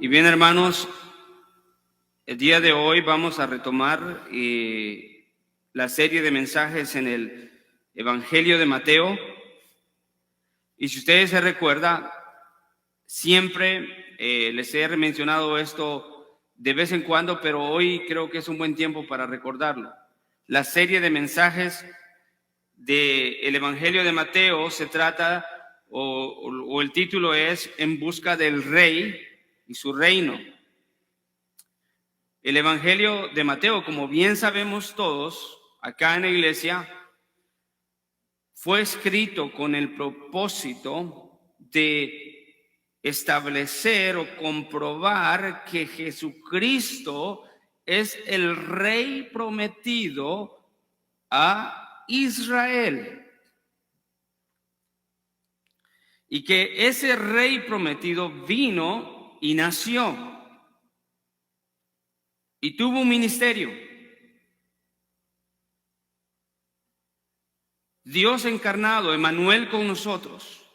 Y bien, hermanos, el día de hoy vamos a retomar la serie de mensajes en el Evangelio de Mateo. Y si ustedes se recuerdan, siempre les he mencionado esto de vez en cuando, pero hoy creo que es un buen tiempo para recordarlo. La serie de mensajes del Evangelio de Mateo se trata, o el título es En busca del Rey y su reino. El Evangelio de Mateo, como bien sabemos todos, acá en la iglesia, fue escrito con el propósito de establecer o comprobar que Jesucristo es el Rey prometido a Israel. Y que ese Rey prometido vino y nació. Y tuvo un ministerio. Dios encarnado, Emmanuel con nosotros.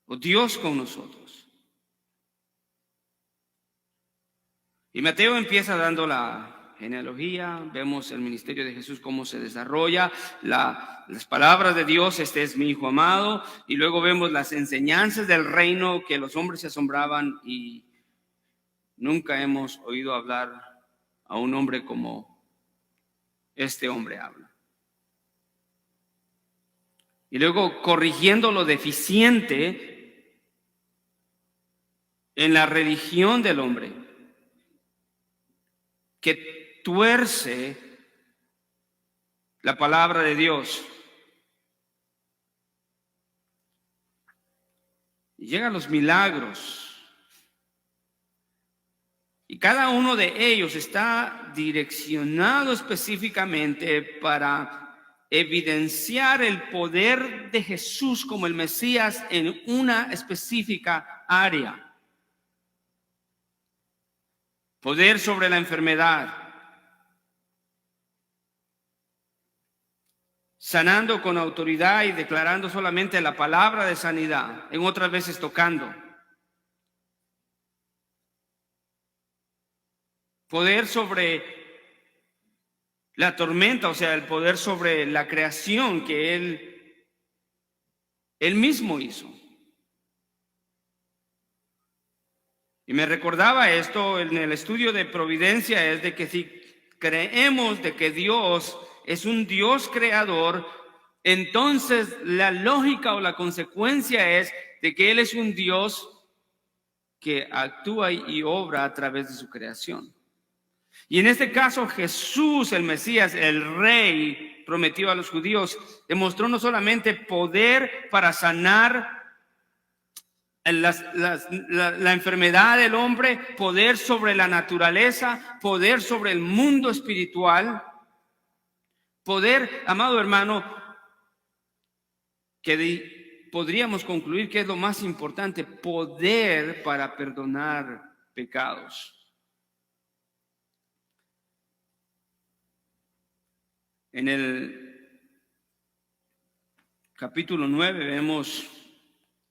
O Dios con nosotros. Y Mateo empieza dando la genealogía, vemos el ministerio de Jesús, cómo se desarrolla, las palabras de Dios, este es mi hijo amado, y luego vemos las enseñanzas del reino que los hombres se asombraban y nunca hemos oído hablar a un hombre como este hombre habla. Y luego corrigiendo lo deficiente en la religión del hombre, que tuerce la palabra de Dios. Y llegan los milagros. Y cada uno de ellos está direccionado específicamente para evidenciar el poder de Jesús como el Mesías en una específica área. Poder sobre la enfermedad. Sanando con autoridad y declarando solamente la palabra de sanidad, en otras veces tocando. Poder sobre la tormenta, o sea, el poder sobre la creación que él mismo hizo. Y me recordaba esto en el estudio de providencia, es de que si creemos de que Dios es un Dios creador, entonces la lógica o la consecuencia es de que Él es un Dios que actúa y obra a través de su creación. Y en este caso Jesús, el Mesías, el Rey prometido a los judíos, demostró no solamente poder para sanar la enfermedad del hombre, poder sobre la naturaleza, poder sobre el mundo espiritual, poder, amado hermano, que podríamos concluir que es lo más importante, poder para perdonar pecados. En el capítulo 9 vemos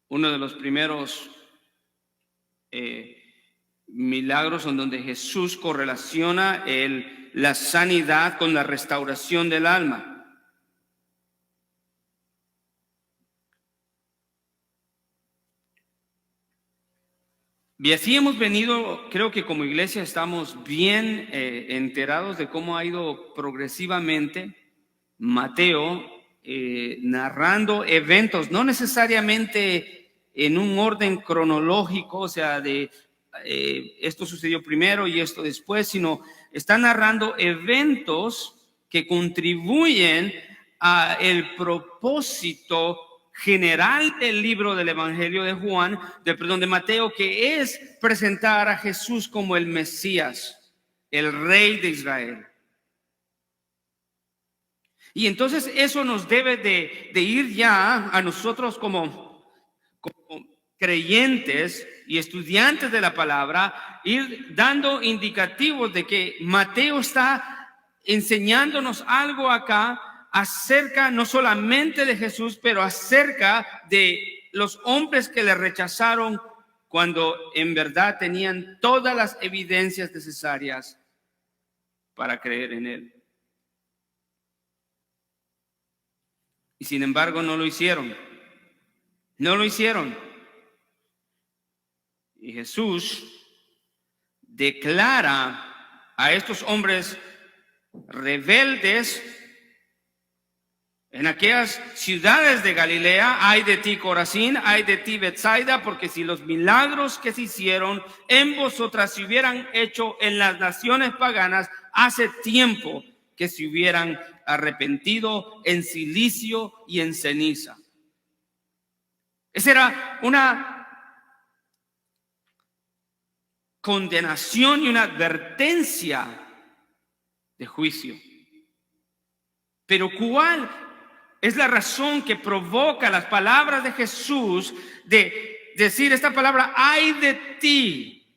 uno de los primeros milagros en donde Jesús correlaciona la sanidad con la restauración del alma. Y así hemos venido, creo que como iglesia estamos bien enterados de cómo ha ido progresivamente Mateo narrando eventos, no necesariamente en un orden cronológico, o sea, de esto sucedió primero y esto después, sino está narrando eventos que contribuyen a el propósito general del libro del Evangelio de de Mateo, que es presentar a Jesús como el Mesías, el Rey de Israel. Y entonces eso nos debe de ir ya a nosotros como creyentes y estudiantes de la palabra, ir dando indicativos de que Mateo está enseñándonos algo acá acerca no solamente de Jesús, pero acerca de los hombres que le rechazaron cuando en verdad tenían todas las evidencias necesarias para creer en él. Y sin embargo no lo hicieron. No lo hicieron. Y Jesús declara a estos hombres rebeldes en aquellas ciudades de Galilea: ay de ti, Corazín, ay de ti, Betsaida, porque si los milagros que se hicieron en vosotras se hubieran hecho en las naciones paganas, hace tiempo que se hubieran arrepentido en silicio y en ceniza. Esa era una condenación y una advertencia de juicio. Pero ¿cuál es la razón que provoca las palabras de Jesús de decir esta palabra: ay de ti,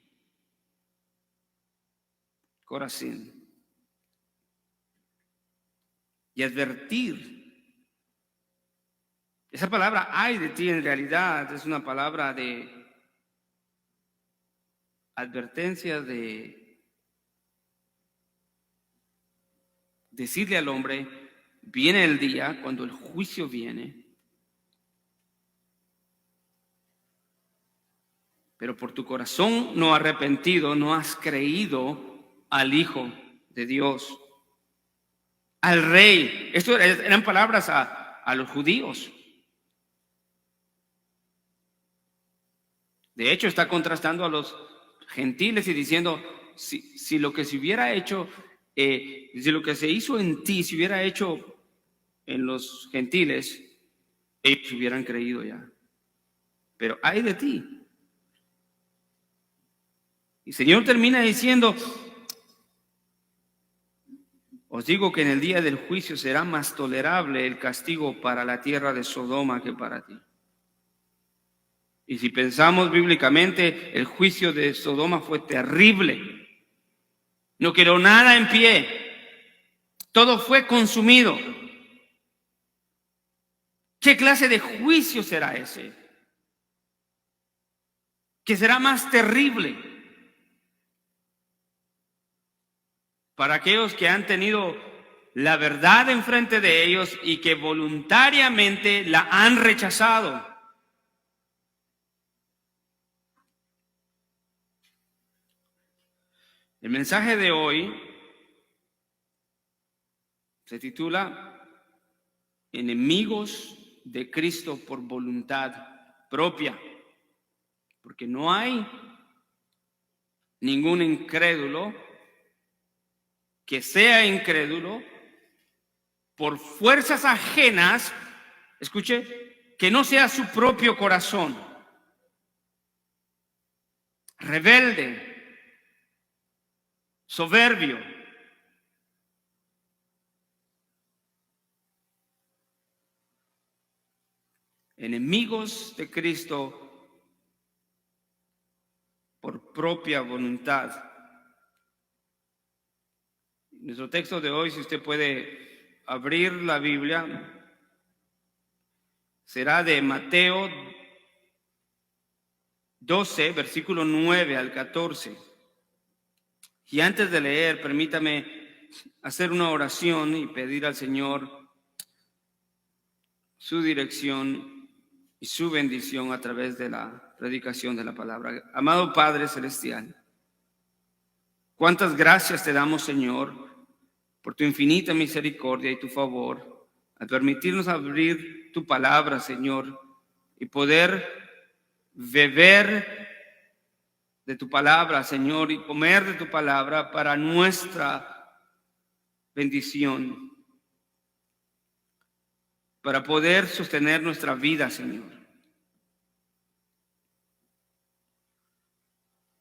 Corazín? Y advertir. Esa palabra ay de ti en realidad es una palabra de advertencia, de decirle al hombre: viene el día cuando el juicio viene, pero por tu corazón no arrepentido no has creído al Hijo de Dios, al Rey. Esto eran palabras a los judíos. De hecho, está contrastando a los gentiles y diciendo: si lo que se hubiera hecho, si lo que se hizo en ti se hubiera hecho en los gentiles, ellos hubieran creído ya. Pero ay de ti. Y el Señor termina diciendo: os digo que en el día del juicio será más tolerable el castigo para la tierra de Sodoma que para ti. Y si pensamos bíblicamente, el juicio de Sodoma fue terrible. No quedó nada en pie. Todo fue consumido. ¿Qué clase de juicio será ese? Que será más terrible para aquellos que han tenido la verdad enfrente de ellos y que voluntariamente la han rechazado. El mensaje de hoy se titula Enemigos de Cristo por voluntad propia, porque no hay ningún incrédulo que sea incrédulo por fuerzas ajenas, escuche, que no sea su propio corazón, rebelde, soberbio. Enemigos de Cristo por propia voluntad. Nuestro texto de hoy, si usted puede abrir la Biblia, será de Mateo 12, versículo 9 al 14. Y antes de leer, permítame hacer una oración y pedir al Señor su dirección y su bendición a través de la predicación de la palabra. Amado Padre Celestial, cuántas gracias te damos, Señor, por tu infinita misericordia y tu favor, al permitirnos abrir tu palabra, Señor, y poder beber de tu palabra, Señor, y comer de tu palabra para nuestra bendición, para poder sostener nuestra vida, Señor.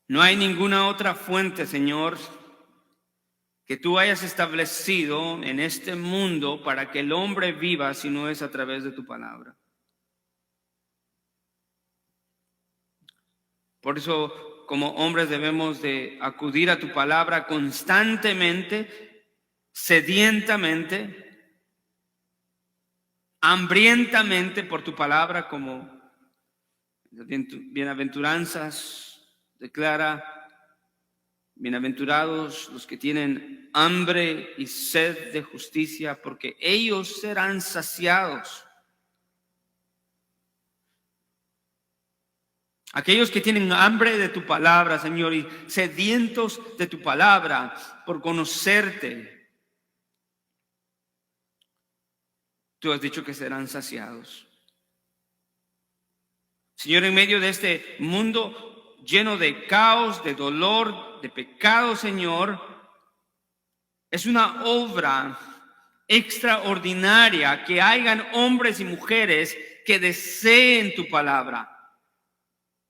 No hay ninguna otra fuente, Señor, que tú hayas establecido en este mundo para que el hombre viva si no es a través de tu palabra. Por eso, como hombres debemos de acudir a tu palabra constantemente, sedientamente, hambrientamente por tu palabra, como Bienaventuranzas declara: bienaventurados los que tienen hambre y sed de justicia, porque ellos serán saciados. Aquellos que tienen hambre de tu palabra, Señor, y sedientos de tu palabra por conocerte, tú has dicho que serán saciados. Señor, en medio de este mundo lleno de caos, de dolor, de pecado, Señor, es una obra extraordinaria que hayan hombres y mujeres que deseen tu palabra.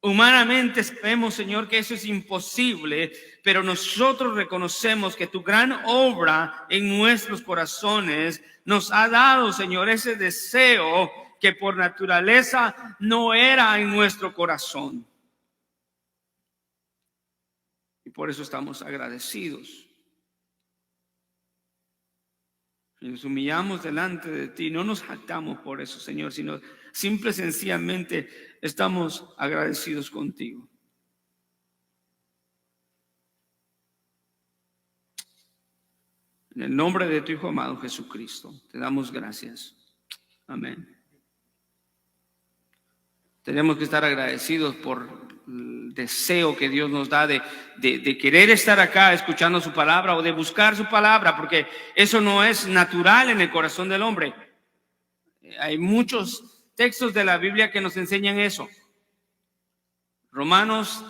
Humanamente sabemos, Señor, que eso es imposible, pero nosotros reconocemos que tu gran obra en nuestros corazones nos ha dado, Señor, ese deseo que por naturaleza no era en nuestro corazón. Y por eso estamos agradecidos. Y nos humillamos delante de ti. No nos jactamos por eso, Señor, sino simple y sencillamente estamos agradecidos contigo. En el nombre de tu Hijo amado Jesucristo, te damos gracias. Amén. Tenemos que estar agradecidos por el deseo que Dios nos da de querer estar acá escuchando su palabra o de buscar su palabra, porque eso no es natural en el corazón del hombre. Hay muchos textos de la Biblia que nos enseñan eso. Romanos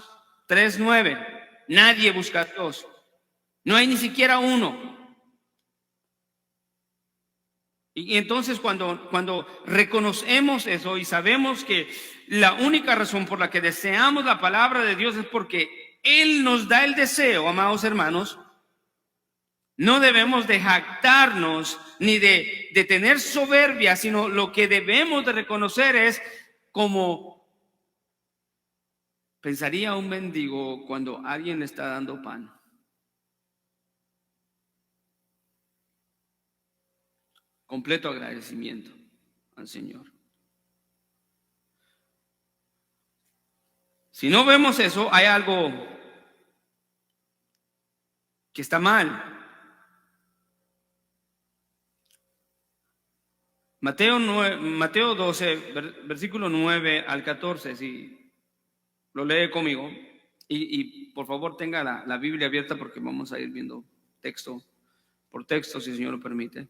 3:9, nadie busca a Dios. No hay ni siquiera uno. Y entonces cuando reconocemos eso y sabemos que la única razón por la que deseamos la palabra de Dios es porque Él nos da el deseo, amados hermanos, no debemos de jactarnos ni de tener soberbia, sino lo que debemos de reconocer es como pensaría un mendigo cuando alguien le está dando pan. Completo agradecimiento al Señor. Si no vemos eso, hay algo que está mal. Mateo 12, versículo 9 al 14, si lo lee conmigo. Y por favor tenga la Biblia abierta porque vamos a ir viendo texto por texto, si el Señor lo permite.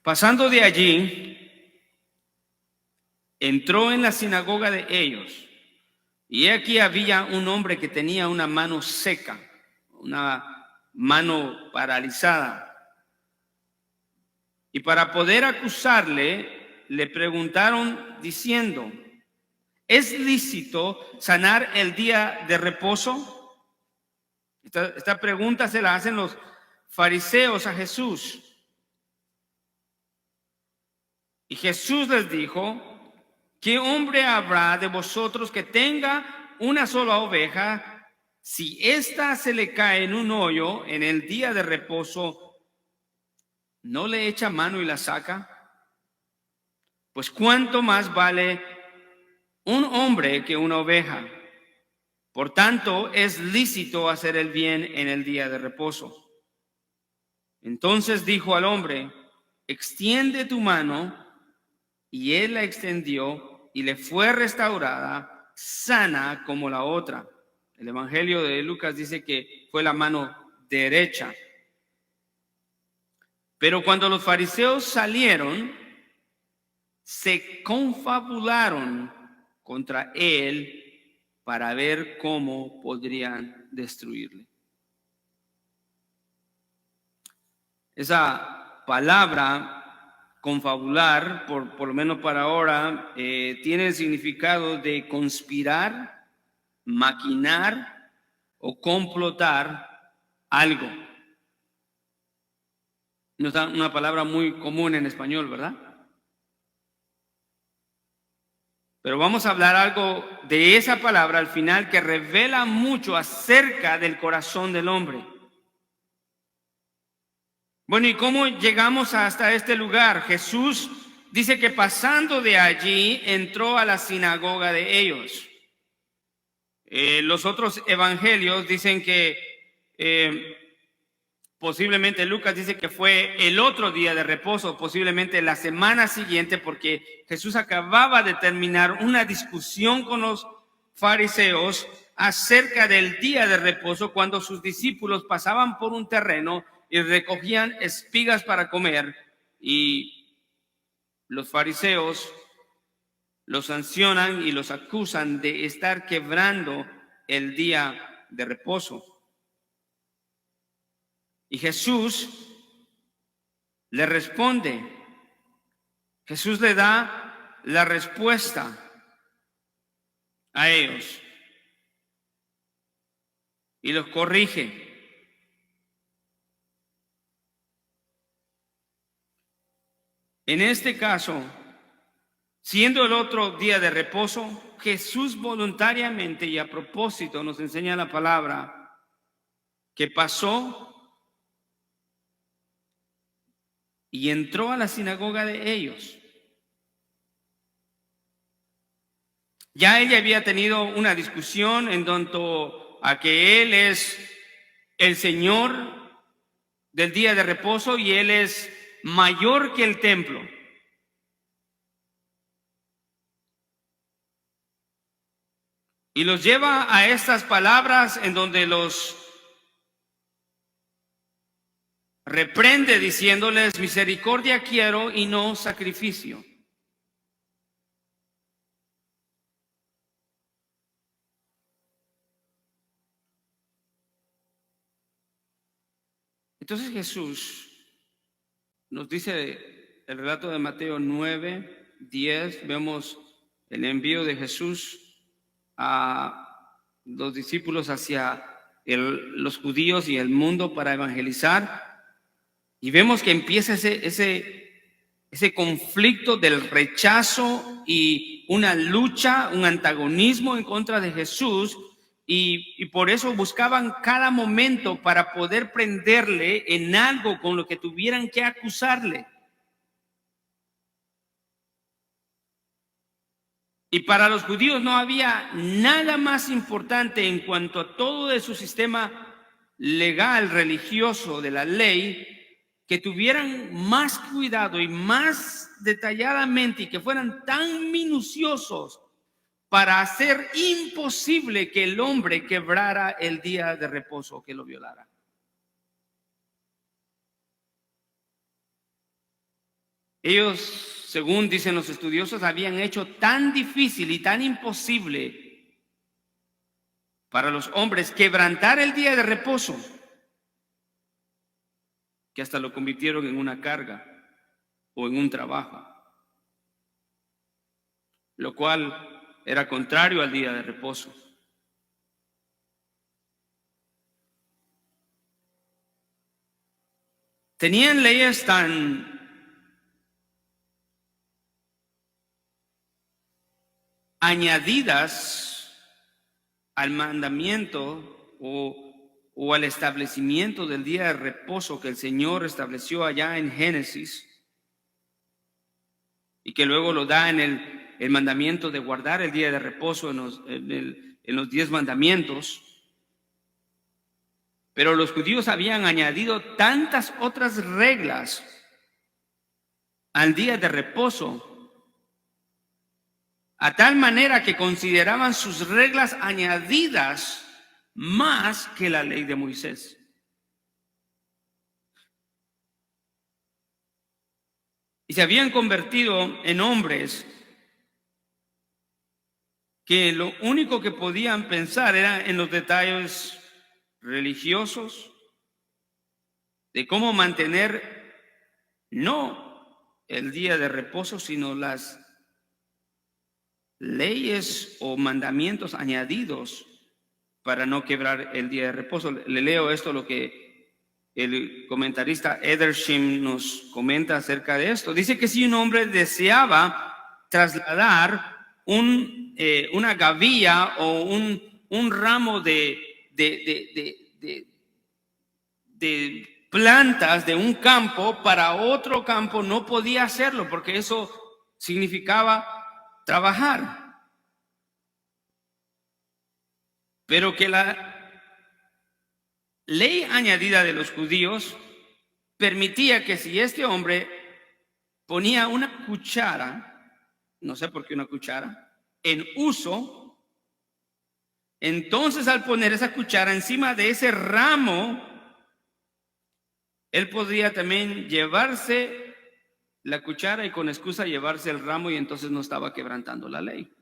Pasando de allí, entró en la sinagoga de ellos, y aquí había un hombre que tenía una mano seca, una mano paralizada. Y para poder acusarle, le preguntaron diciendo: ¿es lícito sanar el día de reposo? Esta pregunta se la hacen los fariseos a Jesús. Y Jesús les dijo: ¿qué hombre habrá de vosotros que tenga una sola oveja, si ésta se le cae en un hoyo en el día de reposo, no le echa mano y la saca? Pues cuánto más vale un hombre que una oveja. Por tanto, es lícito hacer el bien en el día de reposo. Entonces dijo al hombre: extiende tu mano. Y él la extendió y le fue restaurada, sana como la otra. El Evangelio de Lucas dice que fue la mano derecha. Pero cuando los fariseos salieron, se confabularon contra él para ver cómo podrían destruirle. Esa palabra confabular, por lo menos para ahora, tiene el significado de conspirar, maquinar o complotar algo. No es una palabra muy común en español, ¿verdad? Pero vamos a hablar algo de esa palabra al final que revela mucho acerca del corazón del hombre. Bueno, ¿y cómo llegamos hasta este lugar? Jesús dice que pasando de allí entró a la sinagoga de ellos. Los otros evangelios dicen que posiblemente Lucas dice que fue el otro día de reposo, posiblemente la semana siguiente, porque Jesús acababa de terminar una discusión con los fariseos acerca del día de reposo, cuando sus discípulos pasaban por un terreno y recogían espigas para comer, y los fariseos los sancionan y los acusan de estar quebrando el día de reposo. Y Jesús le responde. Jesús le da la respuesta a ellos y los corrige. En este caso, siendo el otro día de reposo, Jesús voluntariamente y a propósito nos enseña la palabra que pasó y entró a la sinagoga de ellos. Ya ella había tenido una discusión en cuanto a que Él es el Señor del día de reposo y Él es mayor que el templo. Y los lleva a estas palabras en donde los reprende diciéndoles: misericordia quiero y no sacrificio. Entonces Jesús nos dice el relato de Mateo 9, 10, vemos el envío de Jesús a los discípulos hacia los judíos y el mundo para evangelizar. Y vemos que empieza ese conflicto del rechazo y una lucha, un antagonismo en contra de Jesús, y por eso buscaban cada momento para poder prenderle en algo con lo que tuvieran que acusarle. Y para los judíos no había nada más importante en cuanto a todo de su sistema legal, religioso, de la ley, que tuvieran más cuidado y más detalladamente y que fueran tan minuciosos para hacer imposible que el hombre quebrara el día de reposo, que lo violara. Ellos, según dicen los estudiosos, habían hecho tan difícil y tan imposible para los hombres quebrantar el día de reposo, que hasta lo convirtieron en una carga o en un trabajo, lo cual era contrario al día de reposo. Tenían leyes tan añadidas al mandamiento o al establecimiento del día de reposo que el Señor estableció allá en Génesis, y que luego lo da en el mandamiento de guardar el día de reposo en los 10 mandamientos. Pero los judíos habían añadido tantas otras reglas al día de reposo, a tal manera que consideraban sus reglas añadidas más que la ley de Moisés. Y se habían convertido en hombres que lo único que podían pensar era en los detalles religiosos, de cómo mantener no el día de reposo, sino las leyes o mandamientos añadidos para no quebrar el día de reposo. Le leo esto, lo que el comentarista Edersheim nos comenta acerca de esto. Dice que si un hombre deseaba trasladar una gavilla o un ramo de plantas de un campo para otro campo, no podía hacerlo porque eso significaba trabajar, pero que la ley añadida de los judíos permitía que si este hombre ponía una cuchara, no sé por qué una cuchara, en uso, entonces al poner esa cuchara encima de ese ramo, él podría también llevarse la cuchara y con excusa llevarse el ramo, y entonces no estaba quebrantando la ley.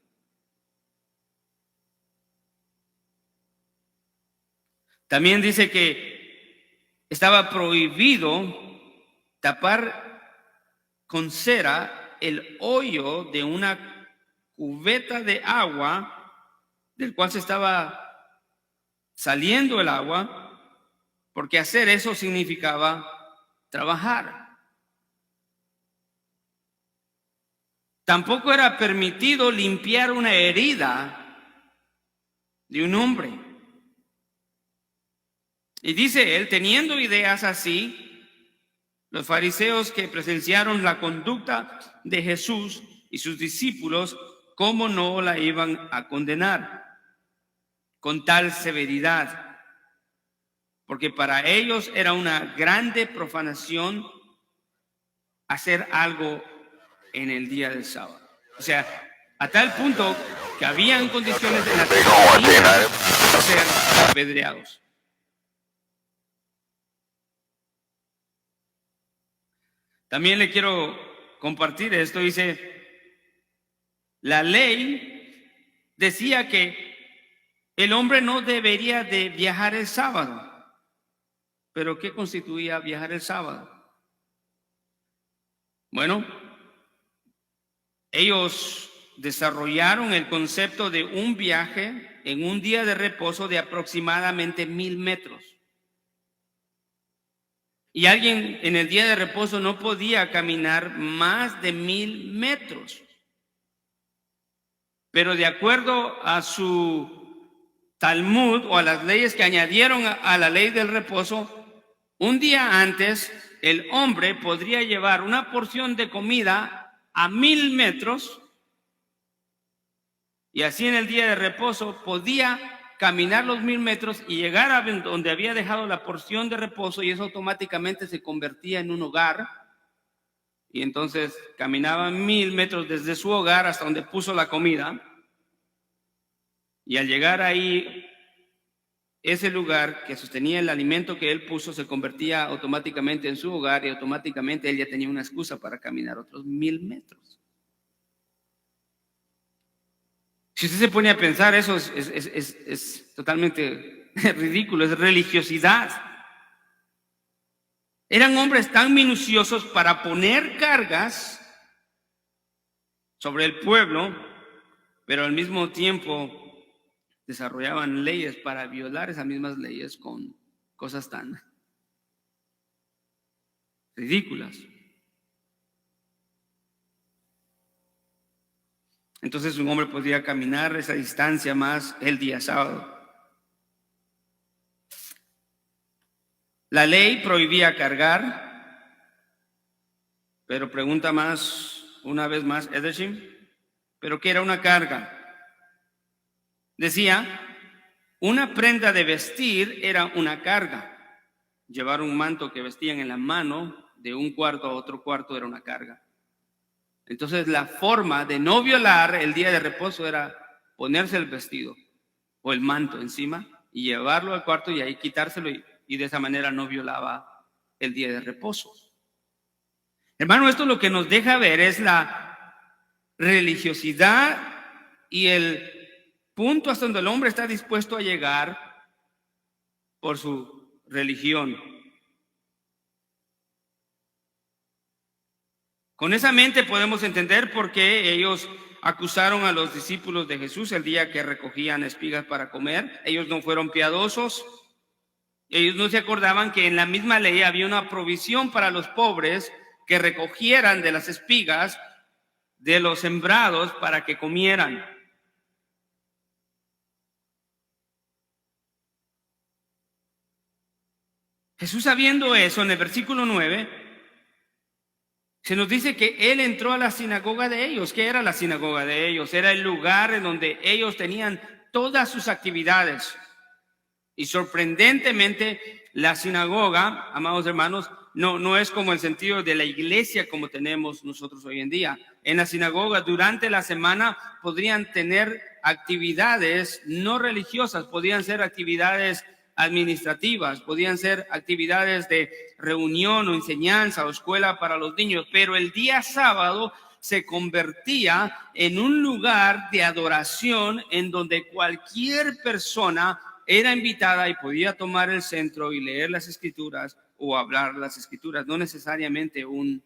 También dice que estaba prohibido tapar con cera el hoyo de una cubeta de agua del cual se estaba saliendo el agua, porque hacer eso significaba trabajar. Tampoco era permitido limpiar una herida de un hombre. Y dice él, teniendo ideas así, los fariseos que presenciaron la conducta de Jesús y sus discípulos, ¿cómo no la iban a condenar con tal severidad? Porque para ellos era una grande profanación hacer algo en el día del sábado. O sea, a tal punto que habían condiciones en las que podían ser apedreados. También le quiero compartir esto. Dice, la ley decía que el hombre no debería de viajar el sábado. ¿Pero qué constituía viajar el sábado? Bueno, ellos desarrollaron el concepto de un viaje en un día de reposo de aproximadamente 1000 metros. Y alguien en el día de reposo no podía caminar más de 1000 metros. Pero de acuerdo a su Talmud o a las leyes que añadieron a la ley del reposo, un día antes el hombre podría llevar una porción de comida a 1000 metros y así en el día de reposo podía caminar los 1000 metros y llegar a donde había dejado la porción de reposo, y eso automáticamente se convertía en un hogar. Y entonces caminaba 1000 metros desde su hogar hasta donde puso la comida, y al llegar ahí, ese lugar que sostenía el alimento que él puso se convertía automáticamente en su hogar, y automáticamente él ya tenía una excusa para caminar otros 1000 metros. Si usted se pone a pensar, eso es totalmente ridículo, es religiosidad. Eran hombres tan minuciosos para poner cargas sobre el pueblo, pero al mismo tiempo desarrollaban leyes para violar esas mismas leyes con cosas tan ridículas. Entonces un hombre podía caminar esa distancia más el día sábado. La ley prohibía cargar, pero pregunta más, una vez más, Edersheim, ¿pero qué era una carga? Decía, una prenda de vestir era una carga. Llevar un manto que vestían en la mano de un cuarto a otro cuarto era una carga. Entonces la forma de no violar el día de reposo era ponerse el vestido o el manto encima y llevarlo al cuarto y ahí quitárselo, y de esa manera no violaba el día de reposo. Hermano, esto lo que nos deja ver es la religiosidad y el punto hasta donde el hombre está dispuesto a llegar por su religión. Con esa mente podemos entender por qué ellos acusaron a los discípulos de Jesús el día que recogían espigas para comer. Ellos no fueron piadosos. Ellos no se acordaban que en la misma ley había una provisión para los pobres que recogieran de las espigas de los sembrados para que comieran. Jesús, sabiendo eso, en el versículo 9, Se nos dice que él entró a la sinagoga de ellos. ¿Qué era la sinagoga de ellos? Era el lugar en donde ellos tenían todas sus actividades. Y sorprendentemente, la sinagoga, amados hermanos, no es como el sentido de la iglesia como tenemos nosotros hoy en día. En la sinagoga, durante la semana, podrían tener actividades no religiosas, podían ser actividades administrativas, podían ser actividades de reunión o enseñanza o escuela para los niños, pero el día sábado se convertía en un lugar de adoración en donde cualquier persona era invitada y podía tomar el centro y leer las escrituras o hablar las escrituras, no necesariamente un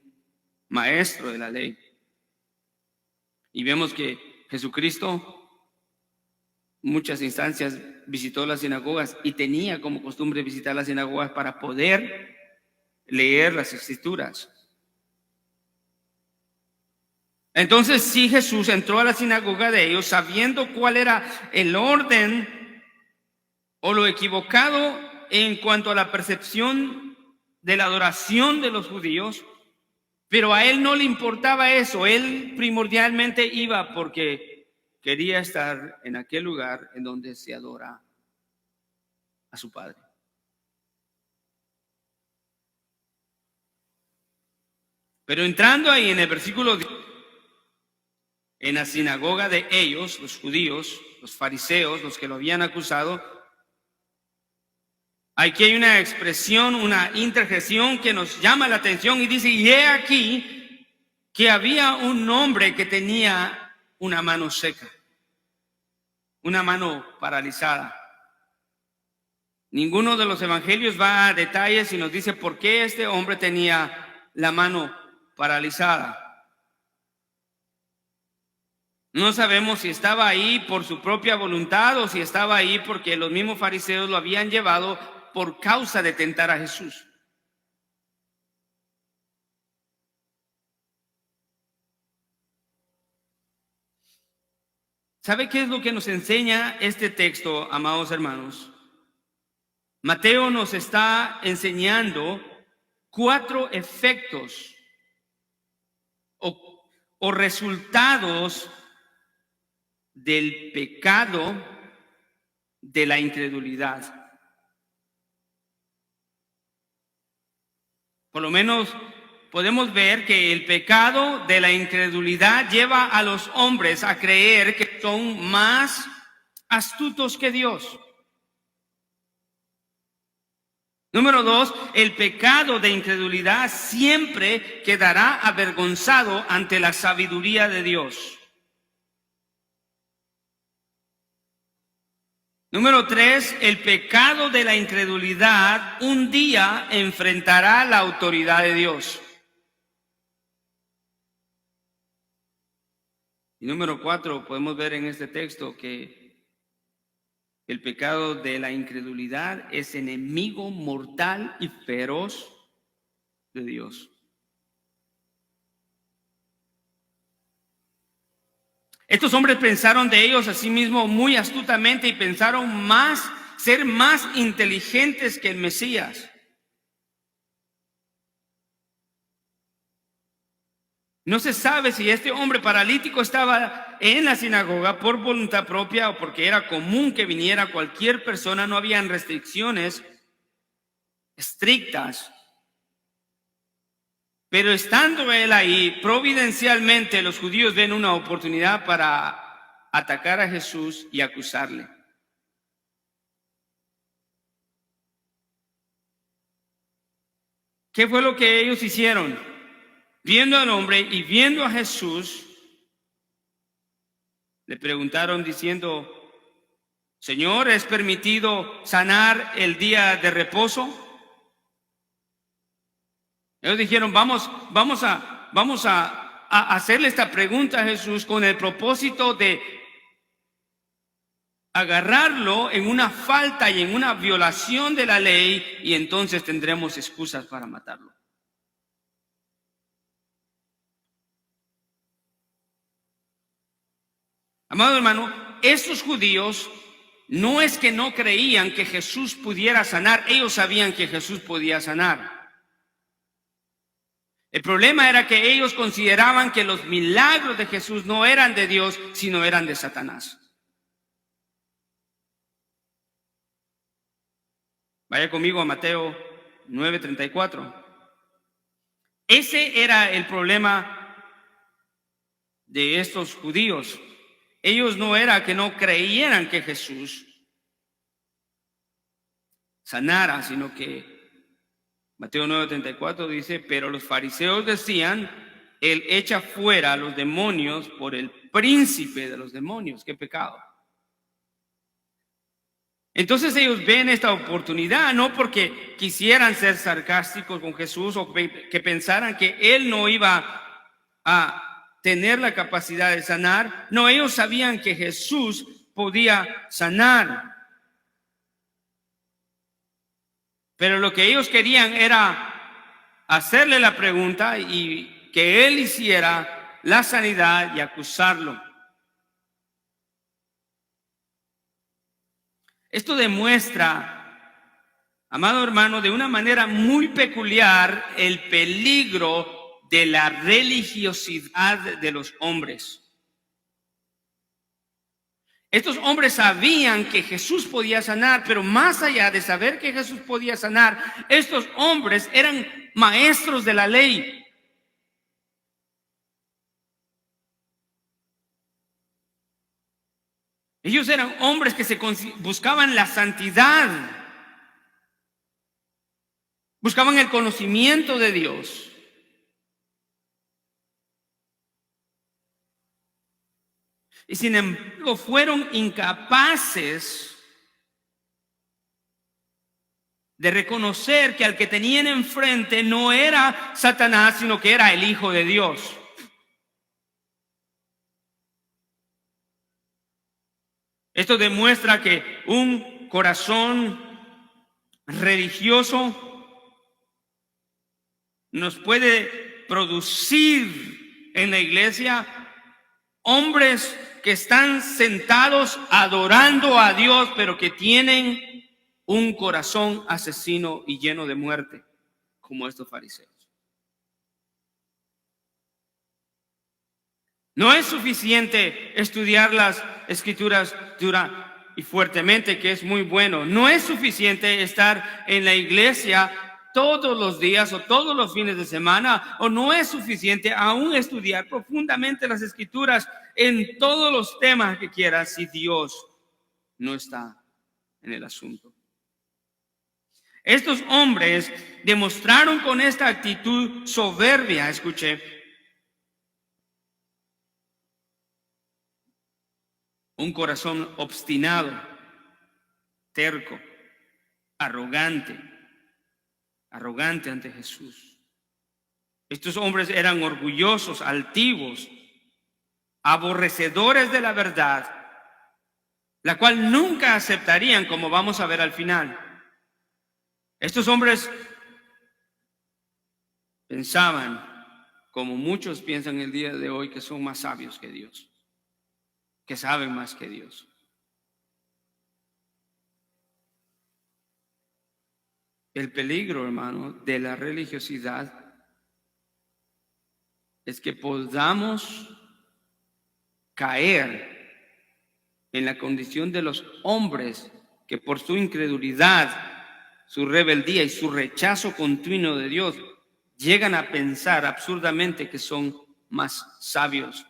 maestro de la ley. Y vemos que Jesucristo muchas instancias visitó las sinagogas y tenía como costumbre visitar las sinagogas para poder leer las escrituras. Entonces, sí, Jesús entró a la sinagoga de ellos sabiendo cuál era el orden o lo equivocado en cuanto a la percepción de la adoración de los judíos, pero a él no le importaba eso. Él primordialmente iba porque quería estar en aquel lugar en donde se adora a su Padre. Pero entrando ahí en el versículo 10, en la sinagoga de ellos, los judíos, los fariseos, los que lo habían acusado, aquí hay una expresión, una interjección que nos llama la atención y dice, y he aquí que había un hombre que tenía una mano seca, una mano paralizada. Ninguno de los evangelios va a detalles y nos dice por qué este hombre tenía la mano paralizada. No sabemos si estaba ahí por su propia voluntad o si estaba ahí porque los mismos fariseos lo habían llevado por causa de tentar a Jesús. ¿Sabe qué es lo que nos enseña este texto, amados hermanos? Mateo nos está enseñando 4 efectos o resultados del pecado de la incredulidad. Por lo menos podemos ver que el pecado de la incredulidad lleva a los hombres a creer que son más astutos que Dios. Número 2, el pecado de incredulidad siempre quedará avergonzado ante la sabiduría de Dios. Número 3, el pecado de la incredulidad un día enfrentará la autoridad de Dios. Y número 4, podemos ver en este texto que el pecado de la incredulidad es enemigo mortal y feroz de Dios. Estos hombres pensaron de ellos a sí mismos muy astutamente y pensaron ser más inteligentes que el Mesías. No se sabe si este hombre paralítico estaba en la sinagoga por voluntad propia o porque era común que viniera cualquier persona. No habían restricciones estrictas. Pero estando él ahí, providencialmente los judíos ven una oportunidad para atacar a Jesús y acusarle. ¿Qué fue lo que ellos hicieron? Viendo al hombre y viendo a Jesús, le preguntaron diciendo, Señor, ¿es permitido sanar el día de reposo? Ellos dijeron, vamos a hacerle esta pregunta a Jesús con el propósito de agarrarlo en una falta y en una violación de la ley, y entonces tendremos excusas para matarlo. Amado hermano, estos judíos no es que no creían que Jesús pudiera sanar, ellos sabían que Jesús podía sanar. El problema era que ellos consideraban que los milagros de Jesús no eran de Dios, sino eran de Satanás. Vaya conmigo a Mateo 9:34. Ese era el problema de estos judíos. Ellos no era que no creyeran que Jesús sanara, sino que Mateo 9:34 dice, pero los fariseos decían, Él echa fuera a los demonios por el príncipe de los demonios. ¡Qué pecado! Entonces ellos ven esta oportunidad, no porque quisieran ser sarcásticos con Jesús o que pensaran que Él no iba a tener la capacidad de sanar. No, ellos sabían que Jesús podía sanar. Pero lo que ellos querían era hacerle la pregunta y que Él hiciera la sanidad y acusarlo. Esto demuestra, amado hermano, de una manera muy peculiar el peligro de la religiosidad de los hombres. Estos hombres sabían que Jesús podía sanar, pero más allá de saber que Jesús podía sanar, estos hombres eran maestros de la ley. Ellos eran hombres que buscaban la santidad, buscaban el conocimiento de Dios. Y sin embargo fueron incapaces de reconocer que al que tenían enfrente no era Satanás, sino que era el Hijo de Dios. Esto demuestra que un corazón religioso nos puede producir en la iglesia hombres que están sentados adorando a Dios, pero que tienen un corazón asesino y lleno de muerte, como estos fariseos. No es suficiente estudiar las escrituras dura y fuertemente, que es muy bueno. No es suficiente estar en la iglesia todos los días o todos los fines de semana, o no es suficiente aún estudiar profundamente las escrituras en todos los temas que quieras si Dios no está en el asunto. Estos hombres demostraron con esta actitud soberbia, escuché, un corazón obstinado, terco, arrogante ante Jesús. Estos hombres eran orgullosos, altivos, aborrecedores de la verdad, la cual nunca aceptarían, como vamos a ver al final. Estos hombres pensaban, como muchos piensan el día de hoy, que son más sabios que Dios, que saben más que Dios. El peligro, hermano, de la religiosidad es que podamos caer en la condición de los hombres que por su incredulidad, su rebeldía y su rechazo continuo de Dios llegan a pensar absurdamente que son más sabios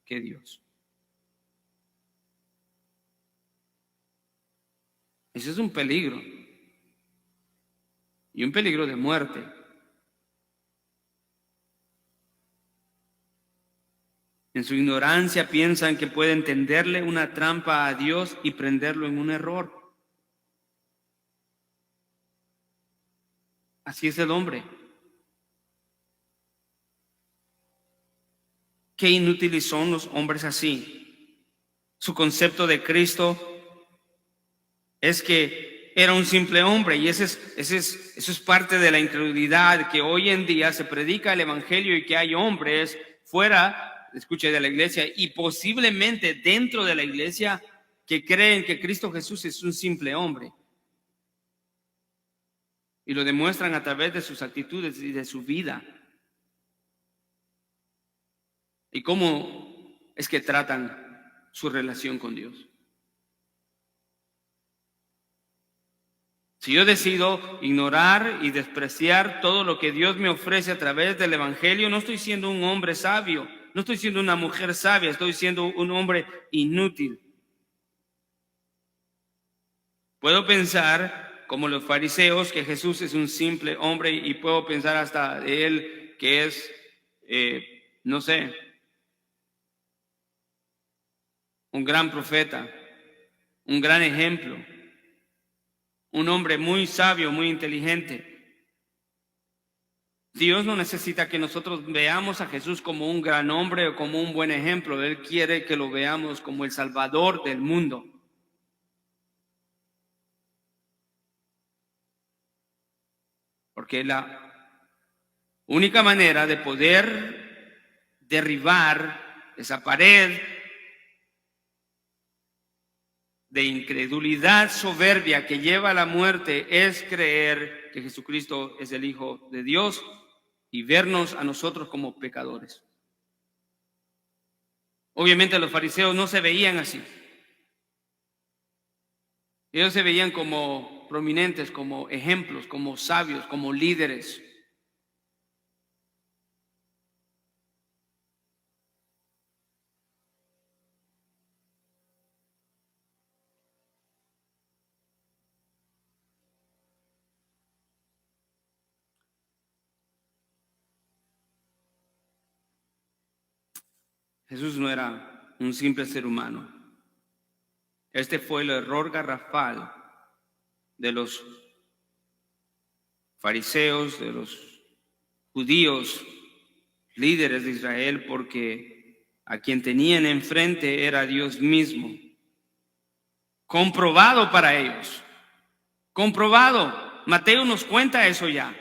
que Dios. Ese es un peligro, y un peligro de muerte. En su ignorancia piensan que pueden tenderle una trampa a Dios y prenderlo en un error. Así es el hombre. Qué inútiles son los hombres así. Su concepto de Cristo es que era un simple hombre, y eso es parte de la incredulidad, que hoy en día se predica el evangelio y que hay hombres fuera, escuche, de la iglesia y posiblemente dentro de la iglesia que creen que Cristo Jesús es un simple hombre. Y lo demuestran a través de sus actitudes y de su vida. y cómo es que tratan su relación con Dios. Si yo decido ignorar y despreciar todo lo que Dios me ofrece a través del Evangelio, no estoy siendo un hombre sabio, no estoy siendo una mujer sabia, estoy siendo un hombre inútil. Puedo pensar, como los fariseos, que Jesús es un simple hombre, y puedo pensar hasta de él que es, no sé, un gran profeta, un gran ejemplo, un hombre muy sabio, muy inteligente. Dios no necesita que nosotros veamos a Jesús como un gran hombre o como un buen ejemplo. Él quiere que lo veamos como el Salvador del mundo. Porque la única manera de poder derribar esa pared de incredulidad soberbia que lleva a la muerte es creer que Jesucristo es el Hijo de Dios y vernos a nosotros como pecadores. Obviamente los fariseos no se veían así. Ellos se veían como prominentes, como ejemplos, como sabios, como líderes. Jesús no era un simple ser humano. Este fue el error garrafal de los fariseos, de los judíos, líderes de Israel, porque a quien tenían enfrente era Dios mismo. Comprobado para ellos. Comprobado. Mateo nos cuenta eso ya.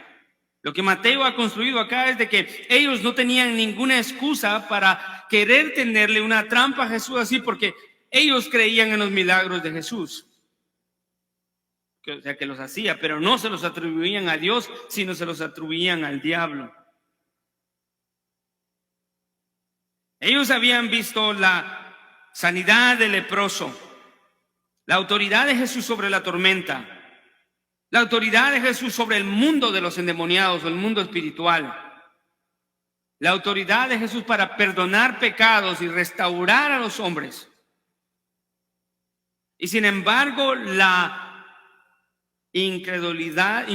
Lo que Mateo ha construido acá es de que ellos no tenían ninguna excusa para querer tenerle una trampa a Jesús así, porque ellos creían en los milagros de Jesús. O sea, que los hacía, pero no se los atribuían a Dios, sino se los atribuían al diablo. Ellos habían visto la sanidad del leproso, la autoridad de Jesús sobre la tormenta, la autoridad de Jesús sobre el mundo de los endemoniados o el mundo espiritual, la autoridad de Jesús para perdonar pecados y restaurar a los hombres. Y sin embargo, la incredulidad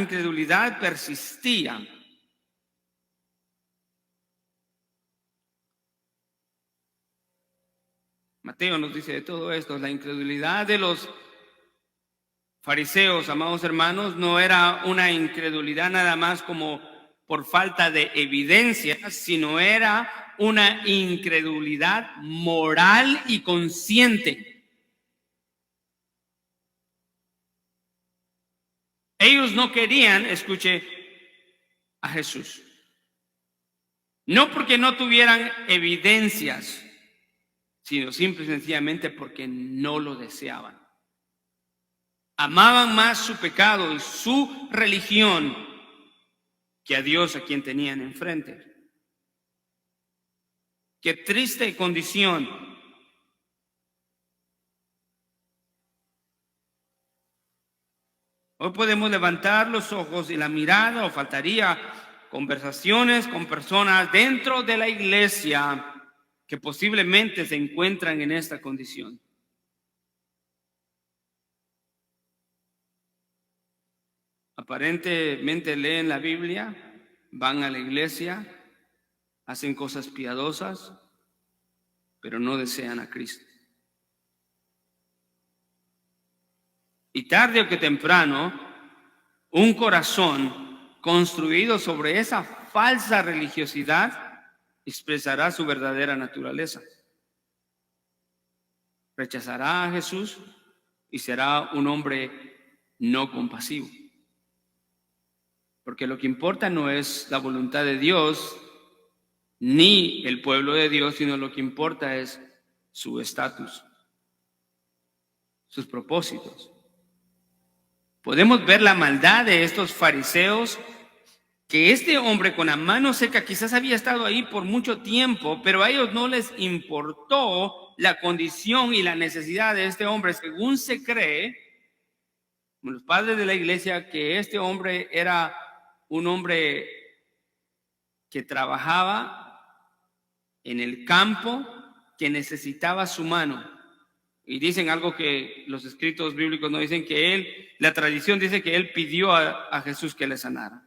persistía. Mateo nos dice de todo esto, la incredulidad de los fariseos, amados hermanos, no era una incredulidad nada más como por falta de evidencia, sino era una incredulidad moral y consciente. Ellos no querían, escuche, a Jesús. No porque no tuvieran evidencias, sino simple y sencillamente porque no lo deseaban. Amaban más su pecado y su religión que a Dios, a quien tenían enfrente. Qué triste condición. Hoy podemos levantar los ojos y la mirada, o faltaría conversaciones con personas dentro de la iglesia que posiblemente se encuentran en esta condición. Aparentemente leen la Biblia, van a la iglesia, hacen cosas piadosas, pero no desean a Cristo. Y tarde o que temprano, un corazón construido sobre esa falsa religiosidad expresará su verdadera naturaleza. Rechazará a Jesús y será un hombre no compasivo. Porque lo que importa no es la voluntad de Dios ni el pueblo de Dios, sino lo que importa es su estatus, sus propósitos. Podemos ver la maldad de estos fariseos que este hombre con la mano seca quizás había estado ahí por mucho tiempo, pero a ellos no les importó la condición y la necesidad de este hombre. Según se cree, los padres de la iglesia, que este hombre era un hombre que trabajaba en el campo, que necesitaba su mano. Y dicen algo que los escritos bíblicos no dicen, que él, la tradición dice que él pidió a Jesús que le sanara.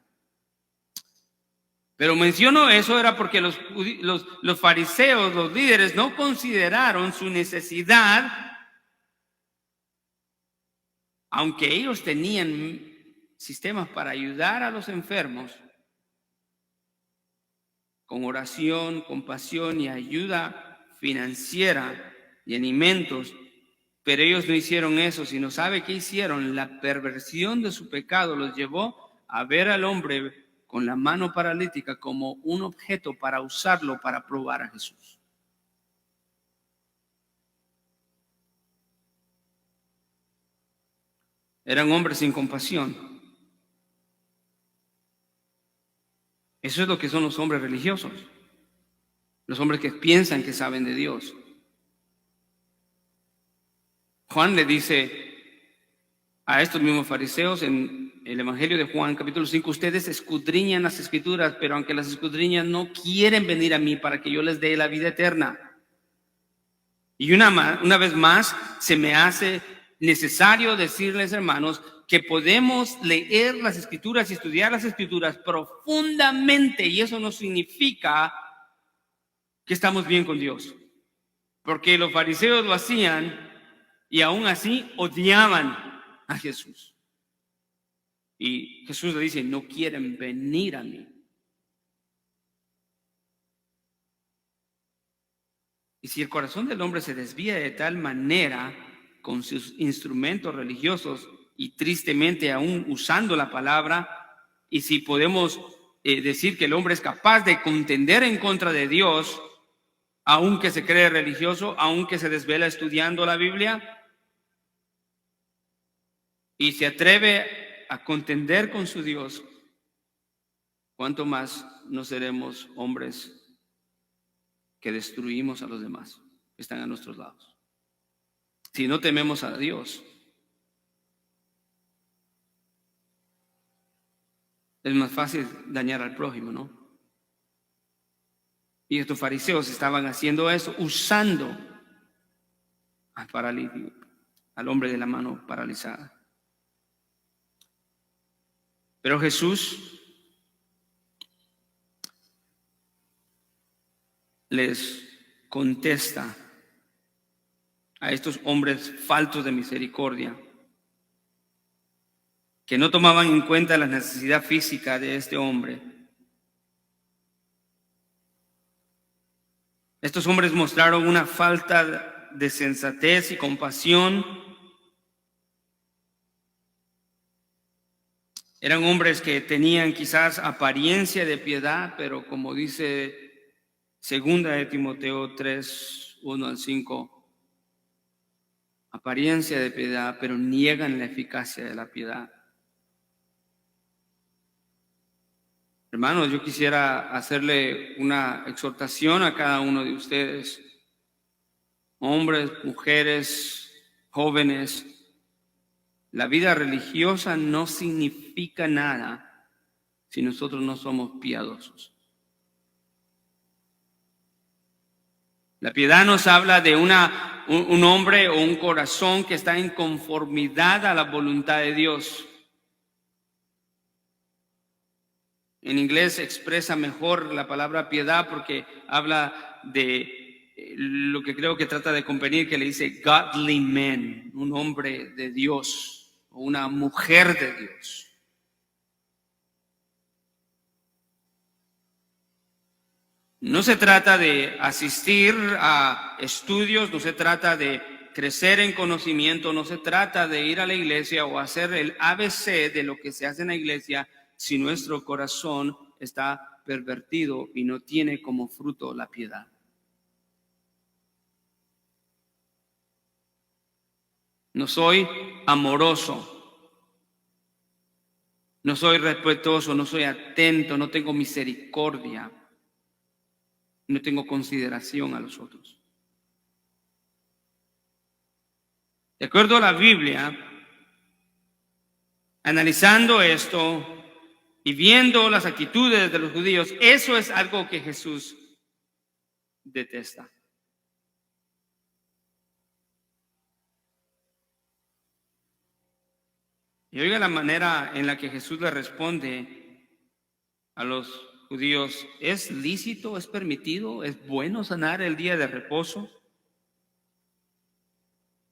Pero menciono eso era porque los fariseos, los líderes, no consideraron su necesidad, aunque ellos tenían sistemas para ayudar a los enfermos, con oración, compasión y ayuda financiera y alimentos, pero ellos no hicieron eso, sino ¿sabe qué hicieron? La perversión de su pecado los llevó a ver al hombre con la mano paralítica como un objeto para usarlo para probar a Jesús. Eran hombres sin compasión. Eso es lo que son los hombres religiosos, los hombres que piensan que saben de Dios. Juan le dice a estos mismos fariseos en el Evangelio de Juan, capítulo 5, ustedes escudriñan las Escrituras, pero aunque las escudriñan, no quieren venir a mí para que yo les dé la vida eterna. Y una vez más, se me hace necesario decirles, hermanos, que podemos leer las Escrituras y estudiar las Escrituras profundamente, y eso no significa que estamos bien con Dios, porque los fariseos lo hacían y aún así odiaban a Jesús. Y Jesús le dice, no quieren venir a mí. Y si el corazón del hombre se desvía de tal manera con sus instrumentos religiosos y tristemente aún usando la palabra, y si podemos decir que el hombre es capaz de contender en contra de Dios, aunque se cree religioso, aunque se desvela estudiando la Biblia, y se atreve a contender con su Dios, ¿cuánto más no seremos hombres que destruimos a los demás que están a nuestros lados? Si no tememos a Dios, es más fácil dañar al prójimo, ¿no? Y estos fariseos estaban haciendo eso, usando al paralítico, al hombre de la mano paralizada. Pero Jesús les contesta a estos hombres faltos de misericordia, que no tomaban en cuenta la necesidad física de este hombre. Estos hombres mostraron una falta de sensatez y compasión. Eran hombres que tenían quizás apariencia de piedad, pero como dice segunda de Timoteo 3, 1 al 5, apariencia de piedad, pero niegan la eficacia de la piedad. Hermanos, yo quisiera hacerle una exhortación a cada uno de ustedes, hombres, mujeres, jóvenes. La vida religiosa no significa nada si nosotros no somos piadosos. La piedad nos habla de un hombre o un corazón que está en conformidad a la voluntad de Dios. En inglés expresa mejor la palabra piedad porque habla de lo que creo que trata de convenir, que le dice godly man, un hombre de Dios o una mujer de Dios. No se trata de asistir a estudios, no se trata de crecer en conocimiento, no se trata de ir a la iglesia o hacer el ABC de lo que se hace en la iglesia si nuestro corazón está pervertido y no tiene como fruto la piedad. No soy amoroso, No soy respetuoso, no soy atento, no tengo misericordia, no tengo consideración a los otros. De acuerdo a la Biblia, analizando esto y viendo las actitudes de los judíos, eso es algo que Jesús detesta. Y oiga la manera en la que Jesús le responde a los judíos: ¿es lícito, es permitido, es bueno sanar el día de reposo?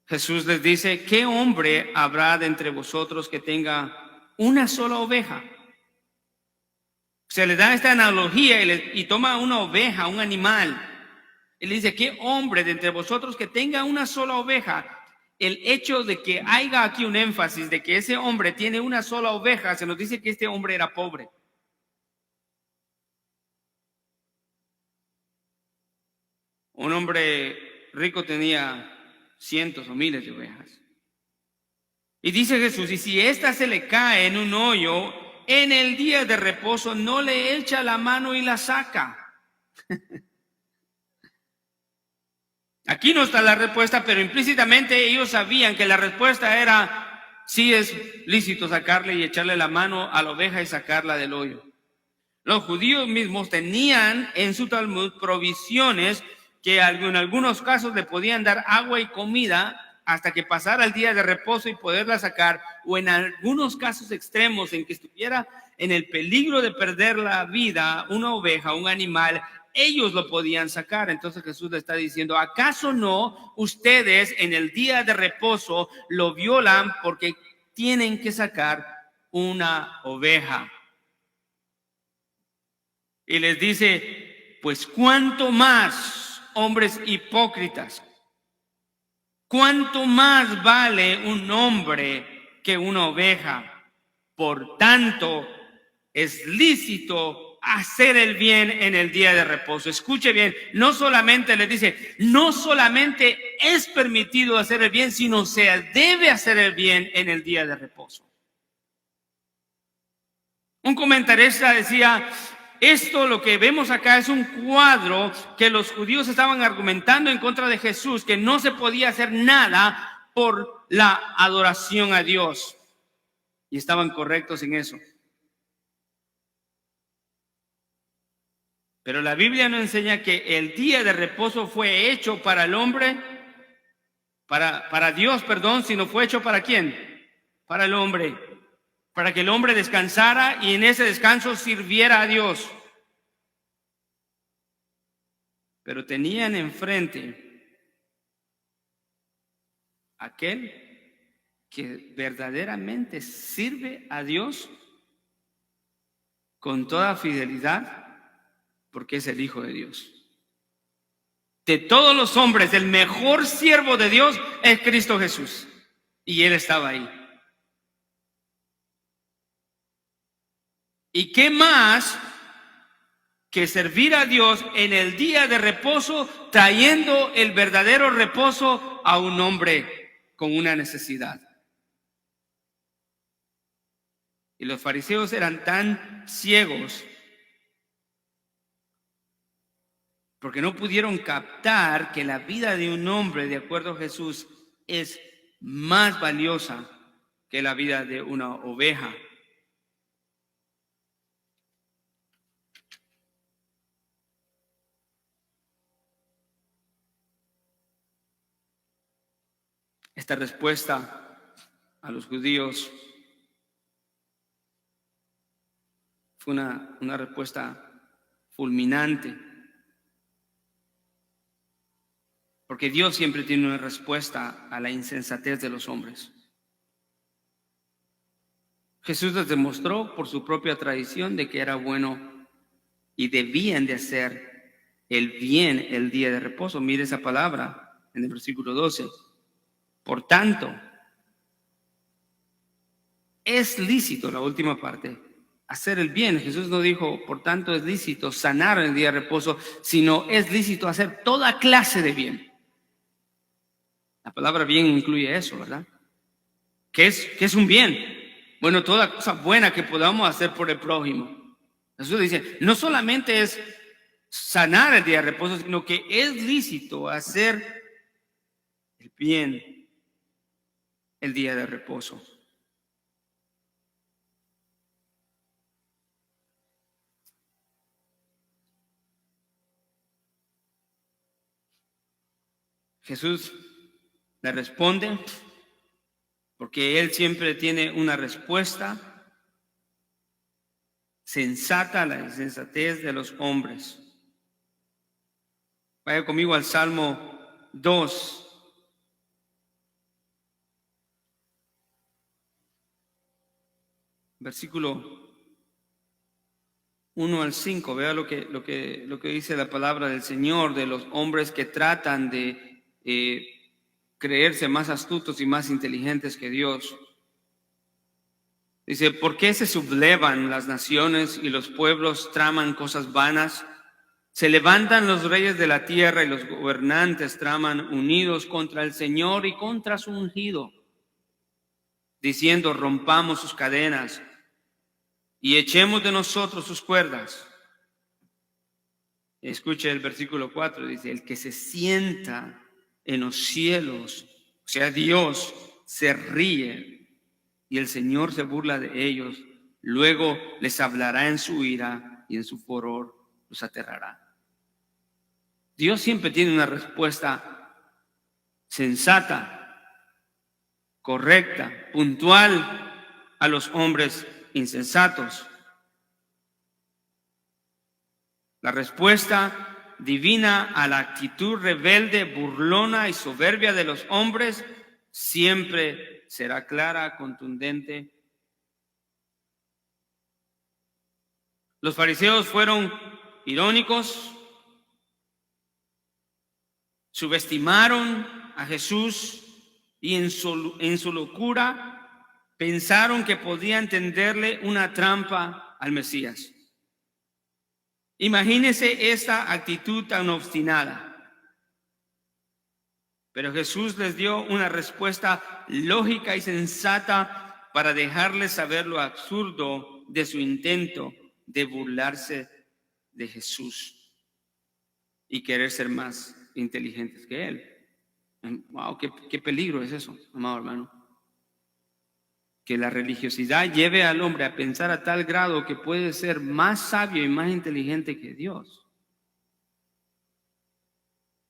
Jesús les dice: ¿qué hombre habrá de entre vosotros que tenga una sola oveja? Se le da esta analogía y toma una oveja, un animal. Él dice: ¿qué hombre de entre vosotros que tenga una sola oveja? El hecho de que haya aquí un énfasis de que ese hombre tiene una sola oveja, se nos dice que este hombre era pobre. Un hombre rico tenía cientos o miles de ovejas. Y dice Jesús: y si ésta se le cae en un hoyo en el día de reposo, no le echa la mano y la saca. Aquí no está la respuesta, pero implícitamente ellos sabían que la respuesta era: sí, es lícito sacarle y echarle la mano a la oveja y sacarla del hoyo. Los judíos mismos tenían en su Talmud provisiones que en algunos casos le podían dar agua y comida hasta que pasara el día de reposo y poderla sacar, o en algunos casos extremos en que estuviera en el peligro de perder la vida una oveja, un animal, ellos lo podían sacar. Entonces Jesús le está diciendo: ¿acaso no ustedes en el día de reposo lo violan porque tienen que sacar una oveja? Y les dice: pues cuánto más, hombres hipócritas, cuánto más vale un hombre que una oveja. Por tanto, es lícito hacer el bien en el día de reposo. Escuche bien, no solamente les dice, no solamente es permitido hacer el bien, sino se debe hacer el bien en el día de reposo. Un comentarista decía: esto, lo que vemos acá, es un cuadro que los judíos estaban argumentando en contra de Jesús, que no se podía hacer nada por la adoración a Dios. Y estaban correctos en eso. Pero la Biblia nos enseña que el día de reposo fue hecho para el hombre, para Dios, perdón, sino fue hecho ¿para quién? Para el hombre, para que el hombre descansara y en ese descanso sirviera a Dios. Pero tenían enfrente aquel que verdaderamente sirve a Dios con toda fidelidad, porque es el Hijo de Dios. De todos los hombres, el mejor siervo de Dios es Cristo Jesús. Y Él estaba ahí. ¿Y qué más que servir a Dios en el día de reposo, trayendo el verdadero reposo a un hombre con una necesidad? Y los fariseos eran tan ciegos porque no pudieron captar que la vida de un hombre, de acuerdo a Jesús, es más valiosa que la vida de una oveja. Esta respuesta a los judíos fue una respuesta fulminante, porque Dios siempre tiene una respuesta a la insensatez de los hombres. Jesús les demostró por su propia tradición de que era bueno y debían de hacer el bien el día de reposo. Mire esa palabra en el versículo 12. Por tanto, es lícito, la última parte, hacer el bien. Jesús no dijo, por tanto es lícito sanar en el día de reposo, sino es lícito hacer toda clase de bien. La palabra bien incluye eso, ¿verdad? ¿Qué es un bien? Bueno, toda cosa buena que podamos hacer por el prójimo. Jesús dice, no solamente es sanar el día de reposo, sino que es lícito hacer el bien el día de reposo. Jesús le responde, porque Él siempre tiene una respuesta sensata a la insensatez de los hombres. Vaya conmigo al Salmo 2. Versículo 1 al 5. Vea lo que dice la palabra del Señor de los hombres que tratan de creerse más astutos y más inteligentes que Dios. Dice, ¿por qué se sublevan las naciones y los pueblos traman cosas vanas? Se levantan los reyes de la tierra y los gobernantes traman unidos contra el Señor y contra su ungido, diciendo, rompamos sus cadenas y echemos de nosotros sus cuerdas. Escuche el versículo 4, dice, el que se sienta en los cielos, o sea, Dios, se ríe y el Señor se burla de ellos. Luego les hablará en su ira y en su furor los aterrará. Dios siempre tiene una respuesta sensata, correcta, puntual a los hombres insensatos. La respuesta divina a la actitud rebelde, burlona y soberbia de los hombres siempre será clara, contundente. Los fariseos fueron irónicos, subestimaron a Jesús y en su locura pensaron que podían tenderle una trampa al Mesías. Imagínense esta actitud tan obstinada. Pero Jesús les dio una respuesta lógica y sensata para dejarles saber lo absurdo de su intento de burlarse de Jesús y querer ser más inteligentes que Él. Wow, qué peligro es eso, amado hermano. Que la religiosidad lleve al hombre a pensar a tal grado que puede ser más sabio y más inteligente que Dios.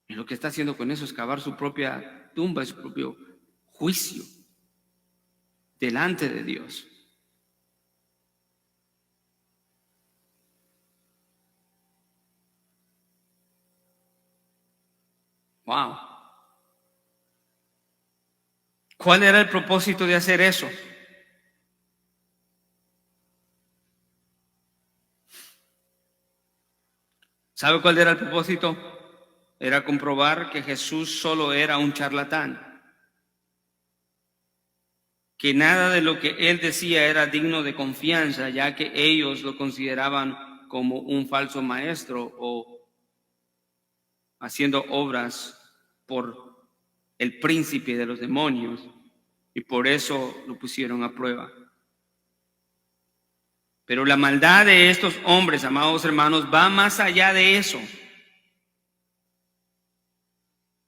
Y lo que está haciendo con eso es cavar su propia tumba, su propio juicio delante de Dios. Wow. ¿Cuál era el propósito de hacer eso? ¿Sabe cuál era el propósito? Era comprobar que Jesús solo era un charlatán, que nada de lo que él decía era digno de confianza, ya que ellos lo consideraban como un falso maestro o haciendo obras por el príncipe de los demonios, y por eso lo pusieron a prueba. Pero la maldad de estos hombres, amados hermanos, va más allá de eso.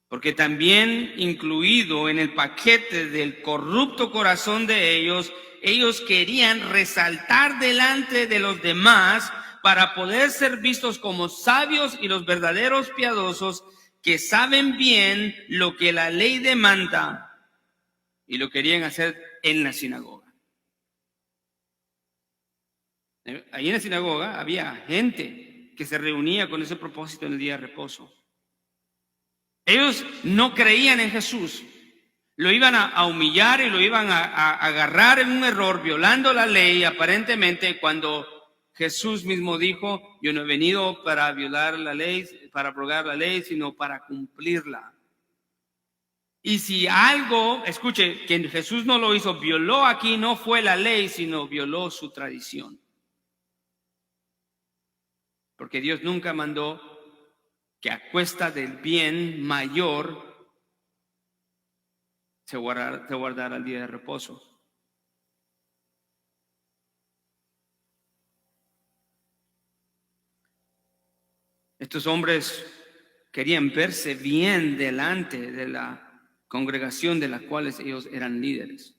Porque también incluido en el paquete del corrupto corazón de ellos querían resaltar delante de los demás para poder ser vistos como sabios y los verdaderos piadosos que saben bien lo que la ley demanda, y lo querían hacer en la sinagoga. Ahí en la sinagoga había gente que se reunía con ese propósito en el día de reposo. Ellos no creían en Jesús, lo iban a humillar y lo iban a agarrar en un error, violando la ley aparentemente, cuando Jesús mismo dijo, yo no he venido para violar la ley, para abrogar la ley, sino para cumplirla. Y si algo, escuche, que Jesús no lo hizo, violó aquí, no fue la ley, sino violó su tradición. Porque Dios nunca mandó que a cuesta del bien mayor se guardara el día de reposo. Estos hombres querían verse bien delante de la congregación de la cual ellos eran líderes.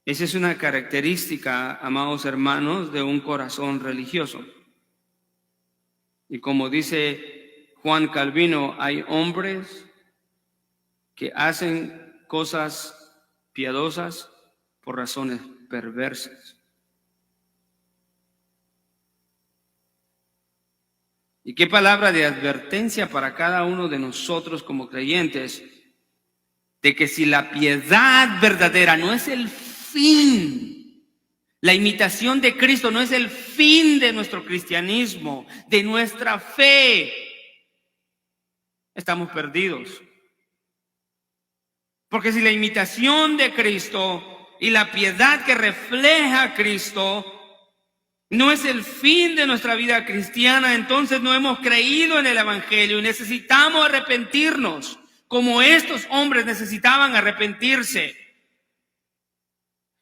Esa es una característica, amados hermanos, de un corazón religioso. Y como dice Juan Calvino, hay hombres que hacen cosas piadosas por razones perversas. Y qué palabra de advertencia para cada uno de nosotros como creyentes, de que si la piedad verdadera no es el fin, la imitación de Cristo no es el fin de nuestro cristianismo, de nuestra fe, estamos perdidos. Porque si la imitación de Cristo y la piedad que refleja a Cristo no es el fin de nuestra vida cristiana, entonces no hemos creído en el Evangelio y necesitamos arrepentirnos, como estos hombres necesitaban arrepentirse.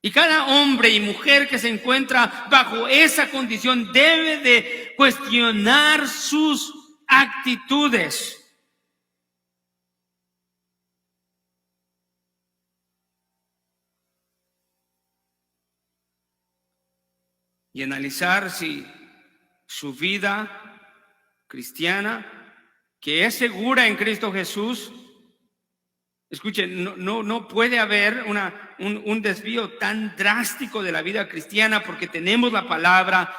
Y cada hombre y mujer que se encuentra bajo esa condición debe de cuestionar sus actitudes. Y analizar si su vida cristiana, que es segura en Cristo Jesús, escuchen, no puede haber un desvío tan drástico de la vida cristiana, porque tenemos la palabra,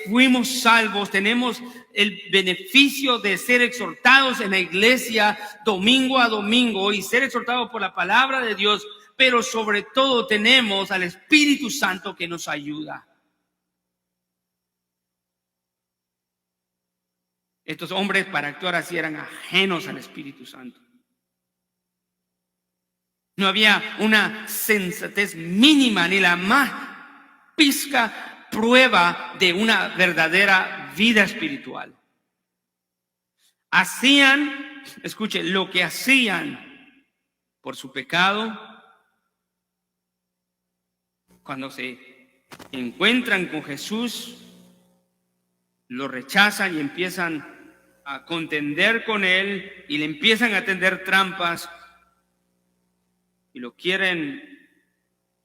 fuimos salvos, tenemos el beneficio de ser exhortados en la iglesia domingo a domingo y ser exhortados por la palabra de Dios, pero sobre todo tenemos al Espíritu Santo que nos ayuda. Estos hombres, para actuar así, eran ajenos al Espíritu Santo. No había una sensatez mínima ni la más pizca prueba de una verdadera vida espiritual. Hacían, escuchen, lo que hacían por su pecado. Cuando se encuentran con Jesús, lo rechazan y empiezan a contender con él y le empiezan a tender trampas y lo quieren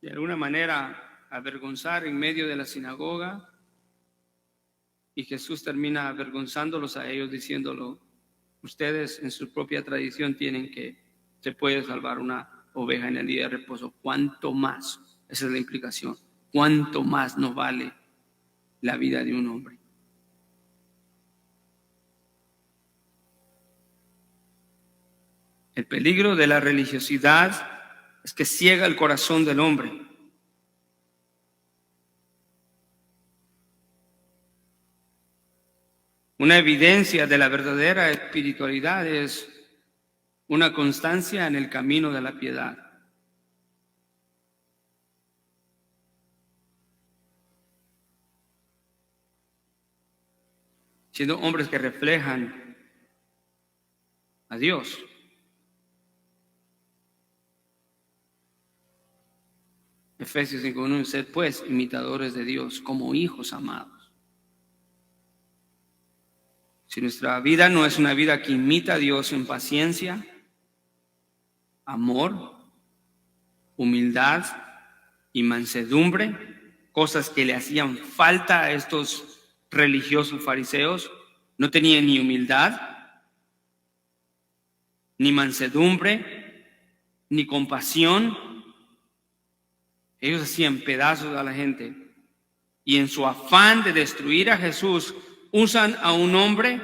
de alguna manera avergonzar en medio de la sinagoga, y Jesús termina avergonzándolos a ellos diciéndolo: ustedes en su propia tradición tienen que se puede salvar una oveja en el día de reposo, ¿cuánto más? Esa es la implicación. ¿Cuánto más nos vale la vida de un hombre? El peligro de la religiosidad es que ciega el corazón del hombre. Una evidencia de la verdadera espiritualidad es una constancia en el camino de la piedad. Siendo hombres que reflejan a Dios. Efesios 5:1, sed pues imitadores de Dios como hijos amados. Si nuestra vida no es una vida que imita a Dios en paciencia, amor, humildad y mansedumbre, cosas que le hacían falta a estos religiosos fariseos, no tenían ni humildad, ni mansedumbre, ni compasión. Ellos hacían pedazos a la gente y en su afán de destruir a Jesús usan a un hombre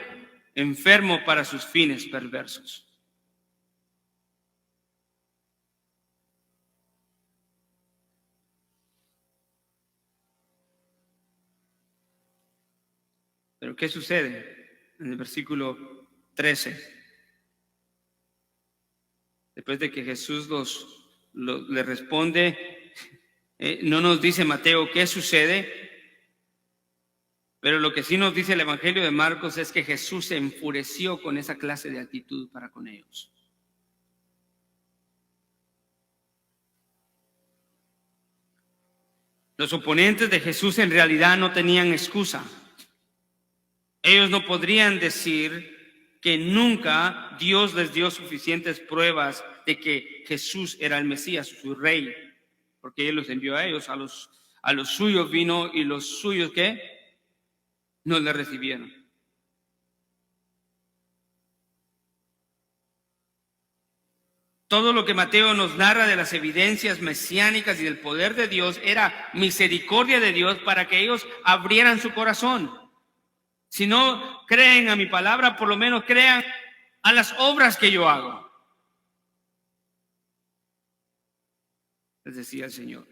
enfermo para sus fines perversos. Pero ¿qué sucede? En el versículo 13, después de que Jesús le responde, no nos dice Mateo qué sucede, pero lo que sí nos dice el Evangelio de Marcos es que Jesús se enfureció con esa clase de actitud para con ellos. Los oponentes de Jesús en realidad no tenían excusa. Ellos no podrían decir que nunca Dios les dio suficientes pruebas de que Jesús era el Mesías, su rey, porque Él los envió a ellos, a los suyos vino y los suyos, ¿qué? No le recibieron. Todo lo que Mateo nos narra de las evidencias mesiánicas y del poder de Dios era misericordia de Dios para que ellos abrieran su corazón. Si no creen a mi palabra, por lo menos crean a las obras que yo hago, les decía el Señor.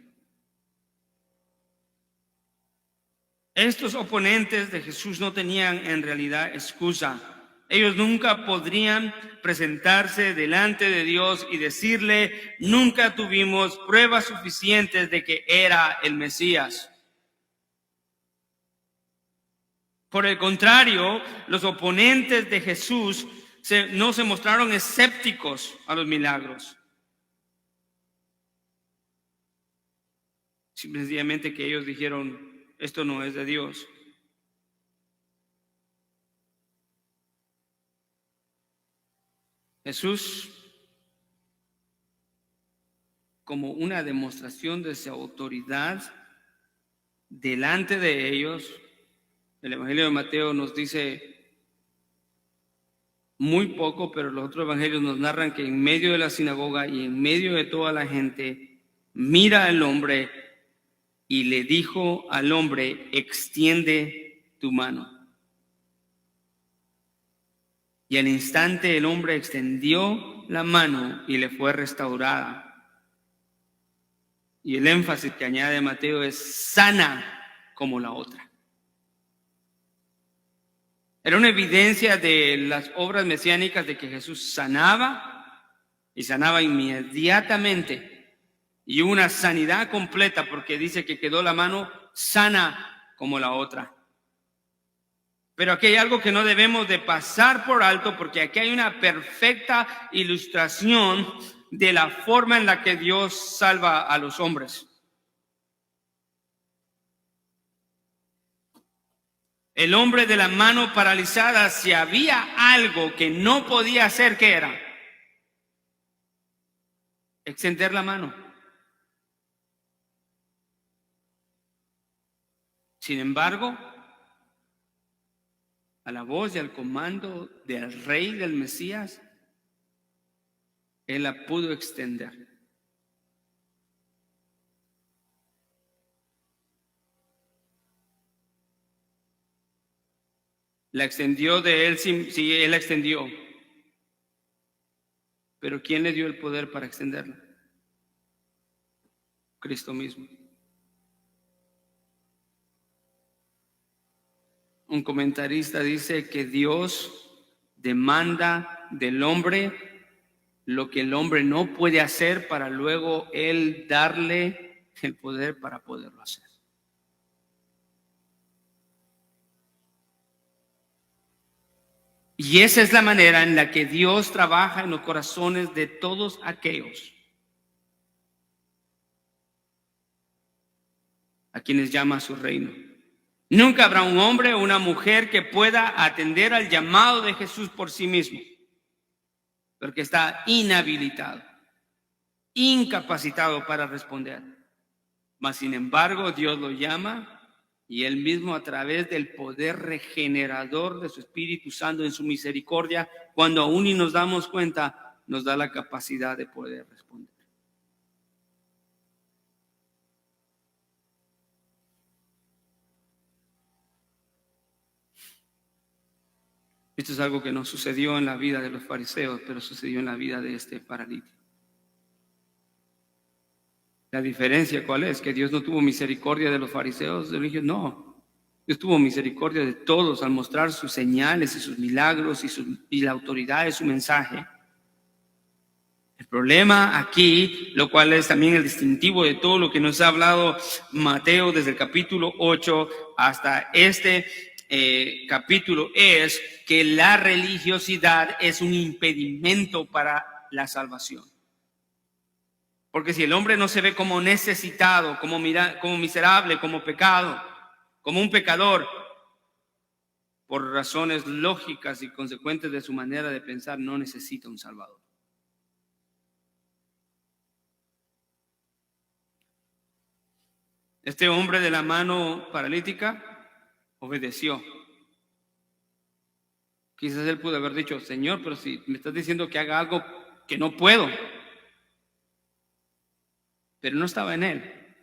Estos oponentes de Jesús no tenían en realidad excusa. Ellos nunca podrían presentarse delante de Dios y decirle: nunca tuvimos pruebas suficientes de que era el Mesías. Por el contrario, los oponentes de Jesús no se mostraron escépticos a los milagros. Simplemente que ellos dijeron: esto no es de Dios. Jesús, como una demostración de su autoridad delante de ellos, el Evangelio de Mateo nos dice muy poco, pero los otros evangelios nos narran que en medio de la sinagoga y en medio de toda la gente, mira al hombre y le dijo al hombre: extiende tu mano. Y al instante el hombre extendió la mano y le fue restaurada. Y el énfasis que añade Mateo es: sana como la otra. Era una evidencia de las obras mesiánicas de que Jesús sanaba y sanaba inmediatamente. Y una sanidad completa, porque dice que quedó la mano sana como la otra. Pero aquí hay algo que no debemos de pasar por alto, porque aquí hay una perfecta ilustración de la forma en la que Dios salva a los hombres. El hombre de la mano paralizada, si había algo que no podía hacer, ¿qué era? Extender la mano. Sin embargo, a la voz y al comando del rey del Mesías, él la pudo extender. La extendió de él, sí, él la extendió. Pero ¿quién le dio el poder para extenderla? Cristo mismo. Un comentarista dice que Dios demanda del hombre lo que el hombre no puede hacer para luego él darle el poder para poderlo hacer. Y esa es la manera en la que Dios trabaja en los corazones de todos aquellos a quienes llama a su reino. Nunca habrá un hombre o una mujer que pueda atender al llamado de Jesús por sí mismo, porque está inhabilitado, incapacitado para responder. Mas sin embargo, Dios lo llama y Él mismo, a través del poder regenerador de su Espíritu Santo en su misericordia, cuando aún ni nos damos cuenta, nos da la capacidad de poder responder. Esto es algo que no sucedió en la vida de los fariseos, pero sucedió en la vida de este paralítico. La diferencia, ¿cuál es? Que Dios no tuvo misericordia de los fariseos religiosos. No, Dios tuvo misericordia de todos al mostrar sus señales y sus milagros y la autoridad de su mensaje. El problema aquí, lo cual es también el distintivo de todo lo que nos ha hablado Mateo desde el capítulo 8 hasta este capítulo, es que la religiosidad es un impedimento para la salvación. Porque si el hombre no se ve como necesitado, como miserable, como pecado, como un pecador, por razones lógicas y consecuentes de su manera de pensar, no necesita un Salvador. Este hombre de la mano paralítica obedeció. Quizás él pudo haber dicho, Señor, pero si me estás diciendo que haga algo que no puedo. Pero no estaba en él.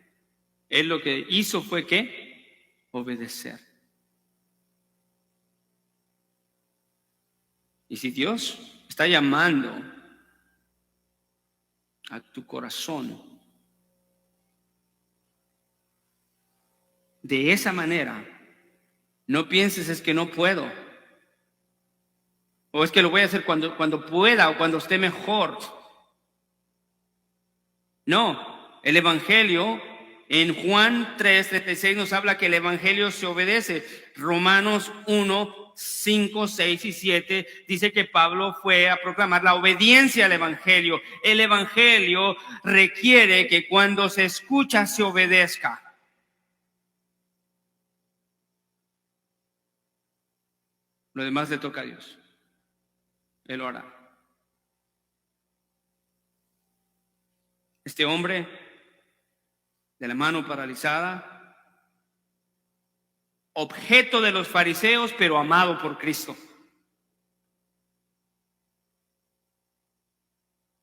Él lo que hizo fue ¿qué? Obedecer. Y si Dios está llamando a tu corazón de esa manera, no pienses es que no puedo, o es que lo voy a hacer cuando pueda o cuando esté mejor. No, el Evangelio en Juan 3:36 nos habla que el Evangelio se obedece. Romanos 1:5, 6 y 7 dice que Pablo fue a proclamar la obediencia al Evangelio. El Evangelio requiere que cuando se escucha se obedezca. Lo demás le toca a Dios. Él lo hará. Este hombre de la mano paralizada, objeto de los fariseos, pero amado por Cristo.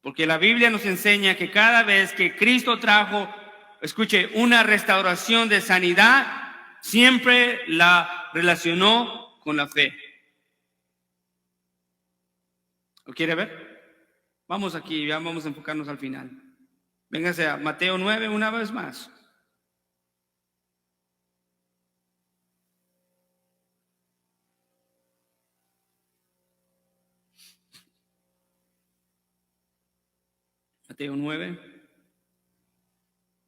Porque la Biblia nos enseña que cada vez que Cristo trajo, escuche, una restauración de sanidad, siempre la relacionó con la fe. ¿Lo quiere ver? Vamos aquí, ya vamos a enfocarnos al final. Véngase a Mateo 9 una vez más. Mateo 9.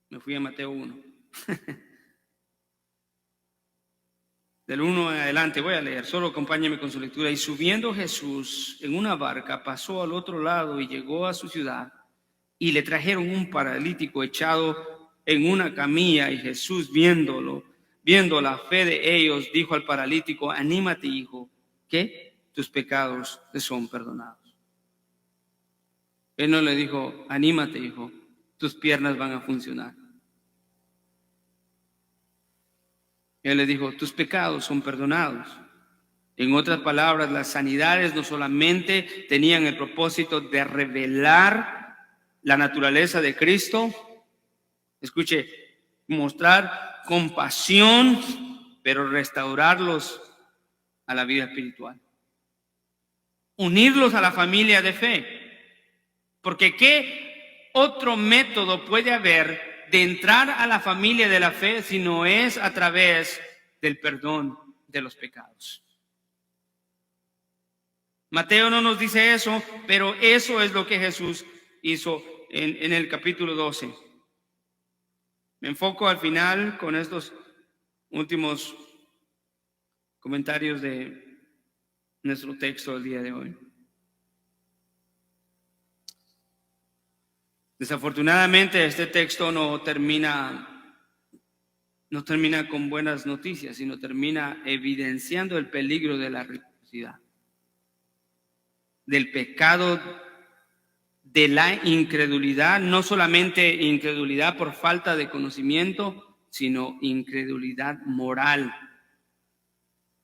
Me fui a Mateo 1. Del 1 en adelante voy a leer, solo acompáñeme con su lectura. Y subiendo Jesús en una barca, pasó al otro lado y llegó a su ciudad. Y le trajeron un paralítico echado en una camilla. Y Jesús, viendo la fe de ellos, dijo al paralítico, anímate, hijo, que tus pecados te son perdonados. Él no le dijo, anímate, hijo, tus piernas van a funcionar. Él le dijo, tus pecados son perdonados. En otras palabras, las sanidades no solamente tenían el propósito de revelar la naturaleza de Cristo, escuche, mostrar compasión, pero restaurarlos a la vida espiritual. Unirlos a la familia de fe. Porque ¿qué otro método puede haber de entrar a la familia de la fe si no es a través del perdón de los pecados? Mateo no nos dice eso, pero eso es lo que Jesús hizo en el capítulo 12. Me enfoco al final con estos últimos comentarios de nuestro texto del día de hoy. Desafortunadamente este texto no termina con buenas noticias, sino termina evidenciando el peligro de la religiosidad, del pecado, de la incredulidad, no solamente incredulidad por falta de conocimiento, sino incredulidad moral.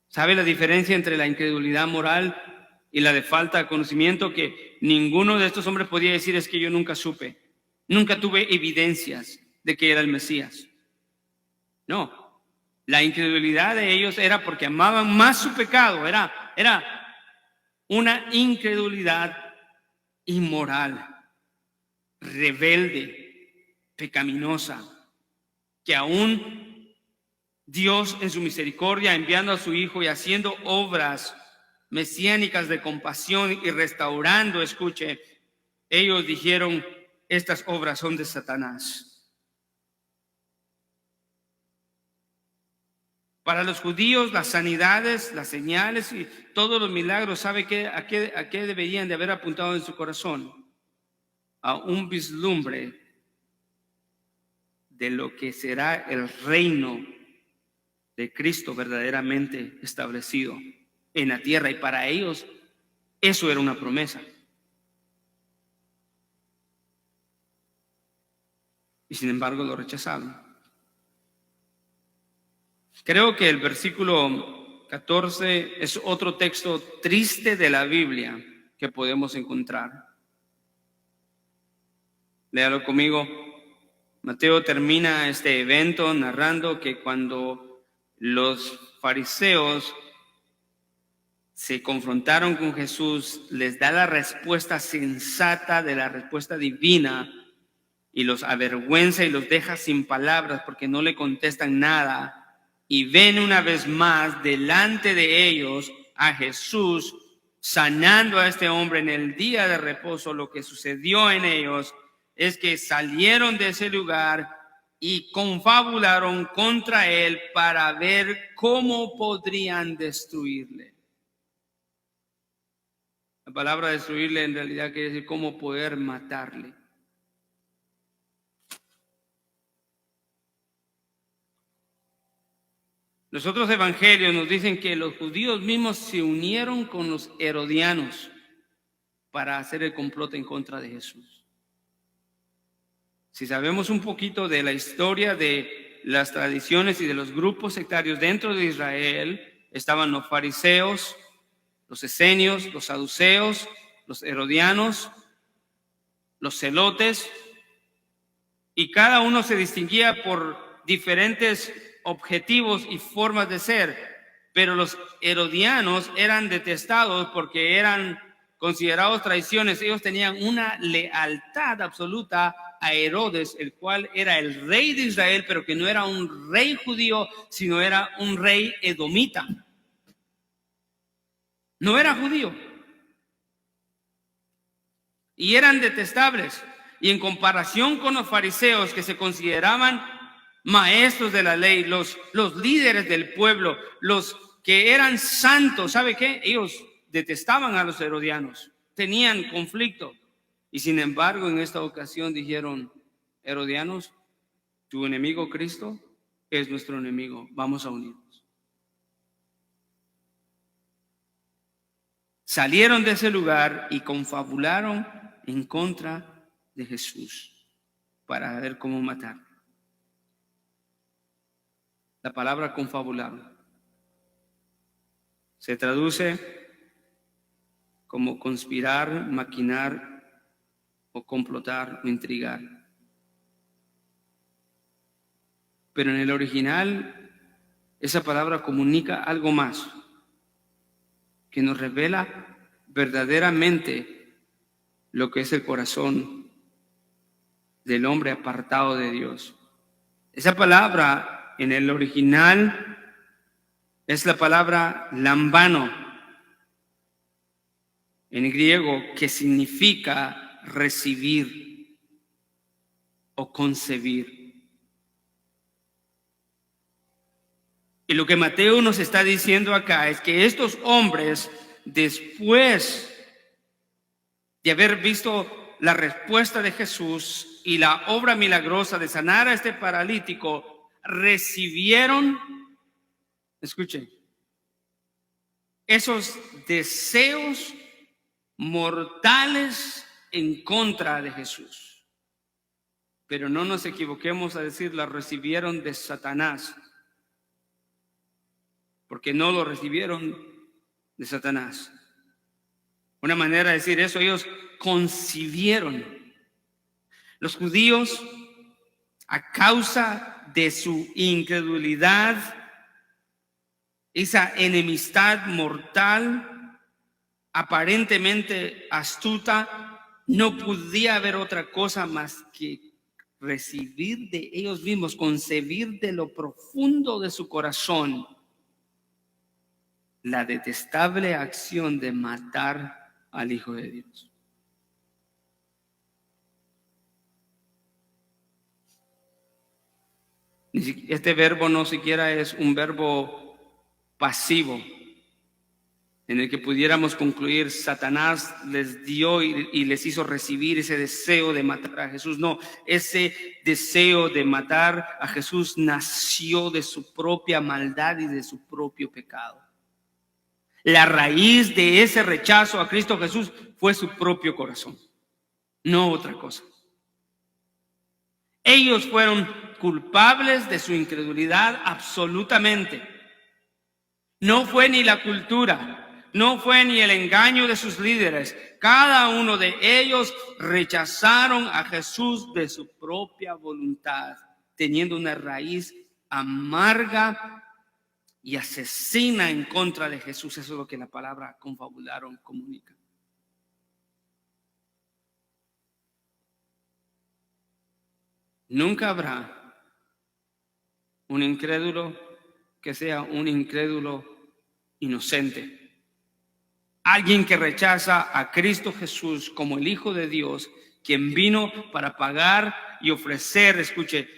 ¿Sabe la diferencia entre la incredulidad moral y la de falta de conocimiento? Que ninguno de estos hombres podía decir es que yo nunca supe, nunca tuve evidencias de que era el Mesías. No, la incredulidad de ellos era porque amaban más su pecado, era una incredulidad inmoral, rebelde, pecaminosa, que aún Dios en su misericordia, enviando a su Hijo y haciendo obras mesiánicas de compasión y restaurando, escuche, ellos dijeron, estas obras son de Satanás. Para los judíos, las sanidades, las señales y todos los milagros, ¿sabe a qué deberían de haber apuntado en su corazón? A un vislumbre de lo que será el reino de Cristo verdaderamente establecido en la tierra, y para ellos eso era una promesa. Y sin embargo lo rechazaron. Creo que el versículo 14 es otro texto triste de la Biblia que podemos encontrar. Léalo conmigo. Mateo termina este evento narrando que cuando los fariseos se confrontaron con Jesús, les da la respuesta sensata de la respuesta divina y los avergüenza y los deja sin palabras porque no le contestan nada. Y ven una vez más delante de ellos a Jesús sanando a este hombre en el día de reposo. Lo que sucedió en ellos es que salieron de ese lugar y confabularon contra él para ver cómo podrían destruirle. La palabra destruirle en realidad quiere decir cómo poder matarle. Los otros evangelios nos dicen que los judíos mismos se unieron con los herodianos para hacer el complot en contra de Jesús. Si sabemos un poquito de la historia de las tradiciones y de los grupos sectarios dentro de Israel, estaban los fariseos, los esenios, los saduceos, los herodianos, los celotes, y cada uno se distinguía por diferentes objetivos y formas de ser, pero los herodianos eran detestados porque eran considerados traiciones. Ellos tenían una lealtad absoluta a Herodes, el cual era el rey de Israel, pero que no era un rey judío, sino era un rey edomita. No era judío. Y eran detestables. Y en comparación con los fariseos, que se consideraban maestros de la ley, los líderes del pueblo, los que eran santos, ¿sabe qué? Ellos detestaban a los herodianos, tenían conflicto. Y sin embargo, en esta ocasión dijeron: herodianos, tu enemigo Cristo es nuestro enemigo, vamos a unirnos. Salieron de ese lugar y confabularon en contra de Jesús para ver cómo matarlo. La palabra confabular se traduce como conspirar, maquinar o complotar o intrigar. Pero en el original esa palabra comunica algo más, que nos revela verdaderamente lo que es el corazón del hombre apartado de Dios. Esa palabra en el original es la palabra lambano, en griego, que significa recibir o concebir. Y lo que Mateo nos está diciendo acá es que estos hombres, después de haber visto la respuesta de Jesús y la obra milagrosa de sanar a este paralítico, recibieron, escuchen, esos deseos mortales en contra de Jesús. Pero no nos equivoquemos a decir la recibieron de Satanás, porque no lo recibieron de Satanás. Una manera de decir eso, ellos concibieron. Los judíos, a causa de su incredulidad, esa enemistad mortal, aparentemente astuta, no podía haber otra cosa más que recibir de ellos mismos, concebir de lo profundo de su corazón la detestable acción de matar al Hijo de Dios. Este verbo no siquiera es un verbo pasivo en el que pudiéramos concluir Satanás les dio y les hizo recibir ese deseo de matar a Jesús. No, ese deseo de matar a Jesús nació de su propia maldad y de su propio pecado. La raíz de ese rechazo a Cristo Jesús fue su propio corazón, no otra cosa. Ellos fueron culpables de su incredulidad absolutamente. No fue ni la cultura, no fue ni el engaño de sus líderes. Cada uno de ellos rechazaron a Jesús de su propia voluntad, teniendo una raíz amarga y asesina en contra de Jesús. Eso es lo que la palabra confabularon comunica. Nunca habrá un incrédulo que sea un incrédulo inocente. Alguien que rechaza a Cristo Jesús como el Hijo de Dios, quien vino para pagar y ofrecer, escuche,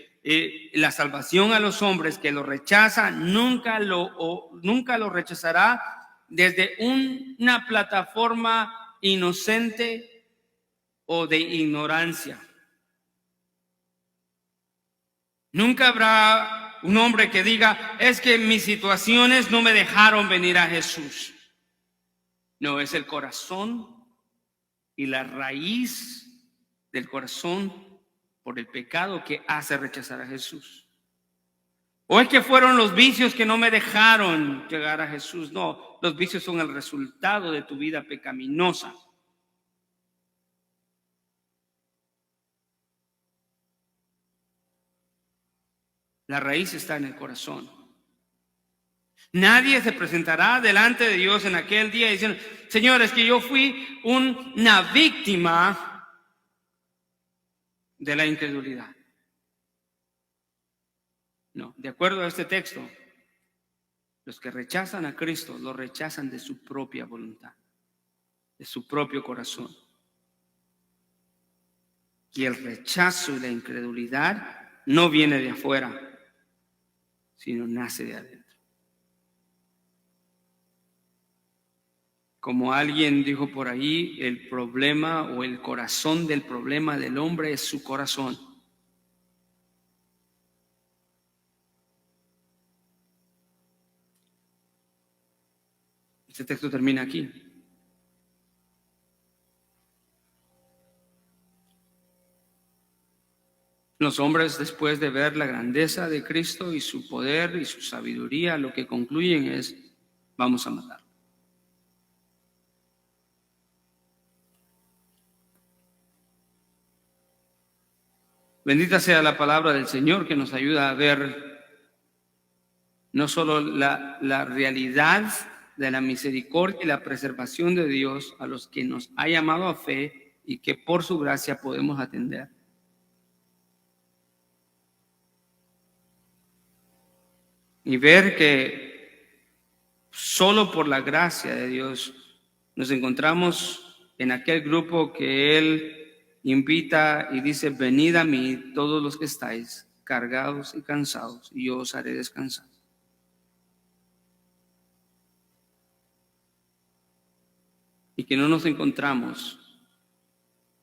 la salvación a los hombres, que lo rechaza, nunca lo rechazará desde una plataforma inocente o de ignorancia. Nunca habrá un hombre que diga, es que mis situaciones no me dejaron venir a Jesús. No, es el corazón y la raíz del corazón por el pecado que hace rechazar a Jesús. O es que fueron los vicios que no me dejaron llegar a Jesús. No, los vicios son el resultado de tu vida pecaminosa. La raíz está en el corazón. Nadie se presentará delante de Dios en aquel día diciendo, Señor, es que yo fui una víctima de la incredulidad. No, de acuerdo a este texto, los que rechazan a Cristo lo rechazan de su propia voluntad, de su propio corazón. Y el rechazo y la incredulidad no viene de afuera, sino nace de adentro. Como alguien dijo por ahí, el problema o el corazón del problema del hombre es su corazón. Este texto termina aquí. Los hombres, después de ver la grandeza de Cristo y su poder y su sabiduría, lo que concluyen es, vamos a matar. Bendita sea la palabra del Señor que nos ayuda a ver no solo la realidad de la misericordia y la preservación de Dios a los que nos ha llamado a fe y que por su gracia podemos atender. Y ver que solo por la gracia de Dios nos encontramos en aquel grupo que Él invita y dice, venid a mí todos los que estáis cargados y cansados, y yo os haré descansar. Y que no nos encontramos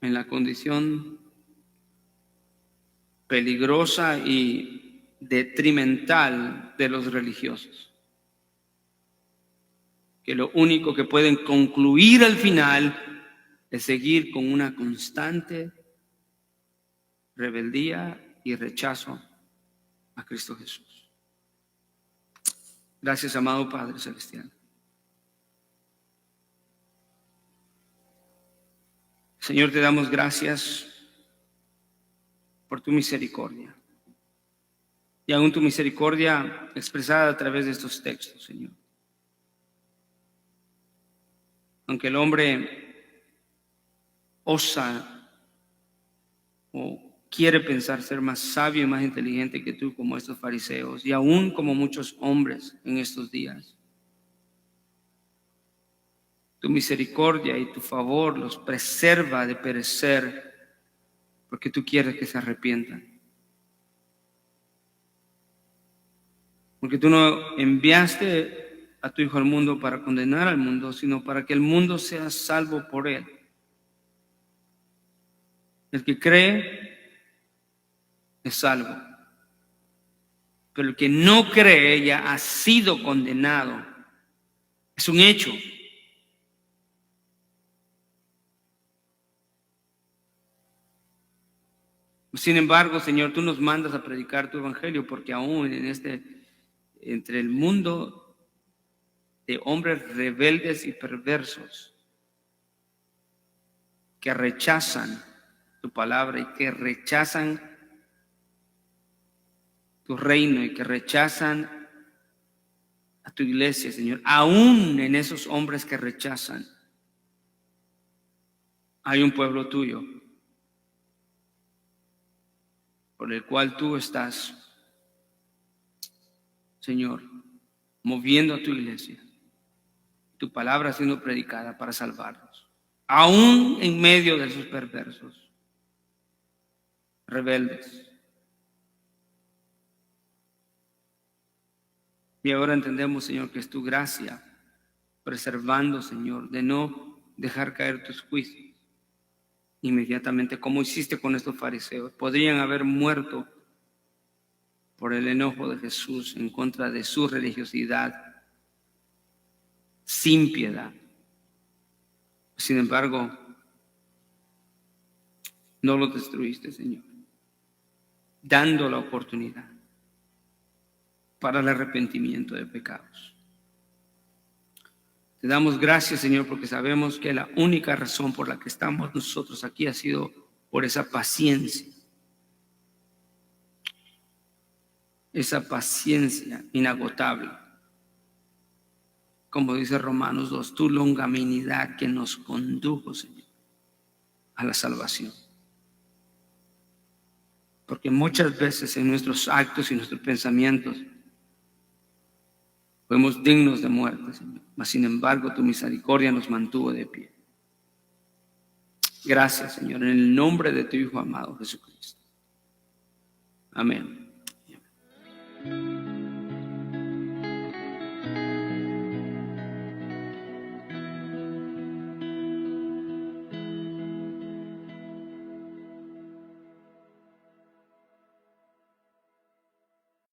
en la condición peligrosa y detrimental de los religiosos, que lo único que pueden concluir al final es seguir con una constante rebeldía y rechazo a Cristo Jesús. Gracias, amado Padre Celestial. Señor, te damos gracias por tu misericordia. Y aún tu misericordia expresada a través de estos textos, Señor. Aunque el hombre osa o quiere pensar ser más sabio y más inteligente que tú, como estos fariseos, y aún como muchos hombres en estos días, tu misericordia y tu favor los preserva de perecer, porque tú quieres que se arrepientan. Porque tú no enviaste a tu Hijo al mundo para condenar al mundo, sino para que el mundo sea salvo por él. El que cree es salvo, pero el que no cree ya ha sido condenado, Es un hecho. Sin embargo, Señor, tú nos mandas a predicar tu evangelio, porque aún entre el mundo de hombres rebeldes y perversos que rechazan tu palabra y que rechazan tu reino y que rechazan a tu iglesia, Señor, aún en esos hombres que rechazan, hay un pueblo tuyo por el cual tú estás, Señor, moviendo a tu iglesia, tu palabra siendo predicada para salvarlos, aún en medio de esos perversos, rebeldes. Y ahora entendemos, Señor, que es tu gracia preservando, Señor, de no dejar caer tus juicios inmediatamente, como hiciste con estos fariseos. Podrían haber muerto por el enojo de Jesús en contra de su religiosidad sin piedad. Sin embargo, no lo destruiste, Señor, dando la oportunidad para el arrepentimiento de pecados. Te damos gracias, Señor, porque sabemos que la única razón por la que estamos nosotros aquí ha sido por esa paciencia inagotable. Como dice Romanos 2, tu longanimidad que nos condujo, Señor, a la salvación. Porque muchas veces en nuestros actos y nuestros pensamientos fuimos dignos de muerte, Señor. Mas sin embargo, tu misericordia nos mantuvo de pie. Gracias, Señor, en el nombre de tu Hijo amado Jesucristo. Amén.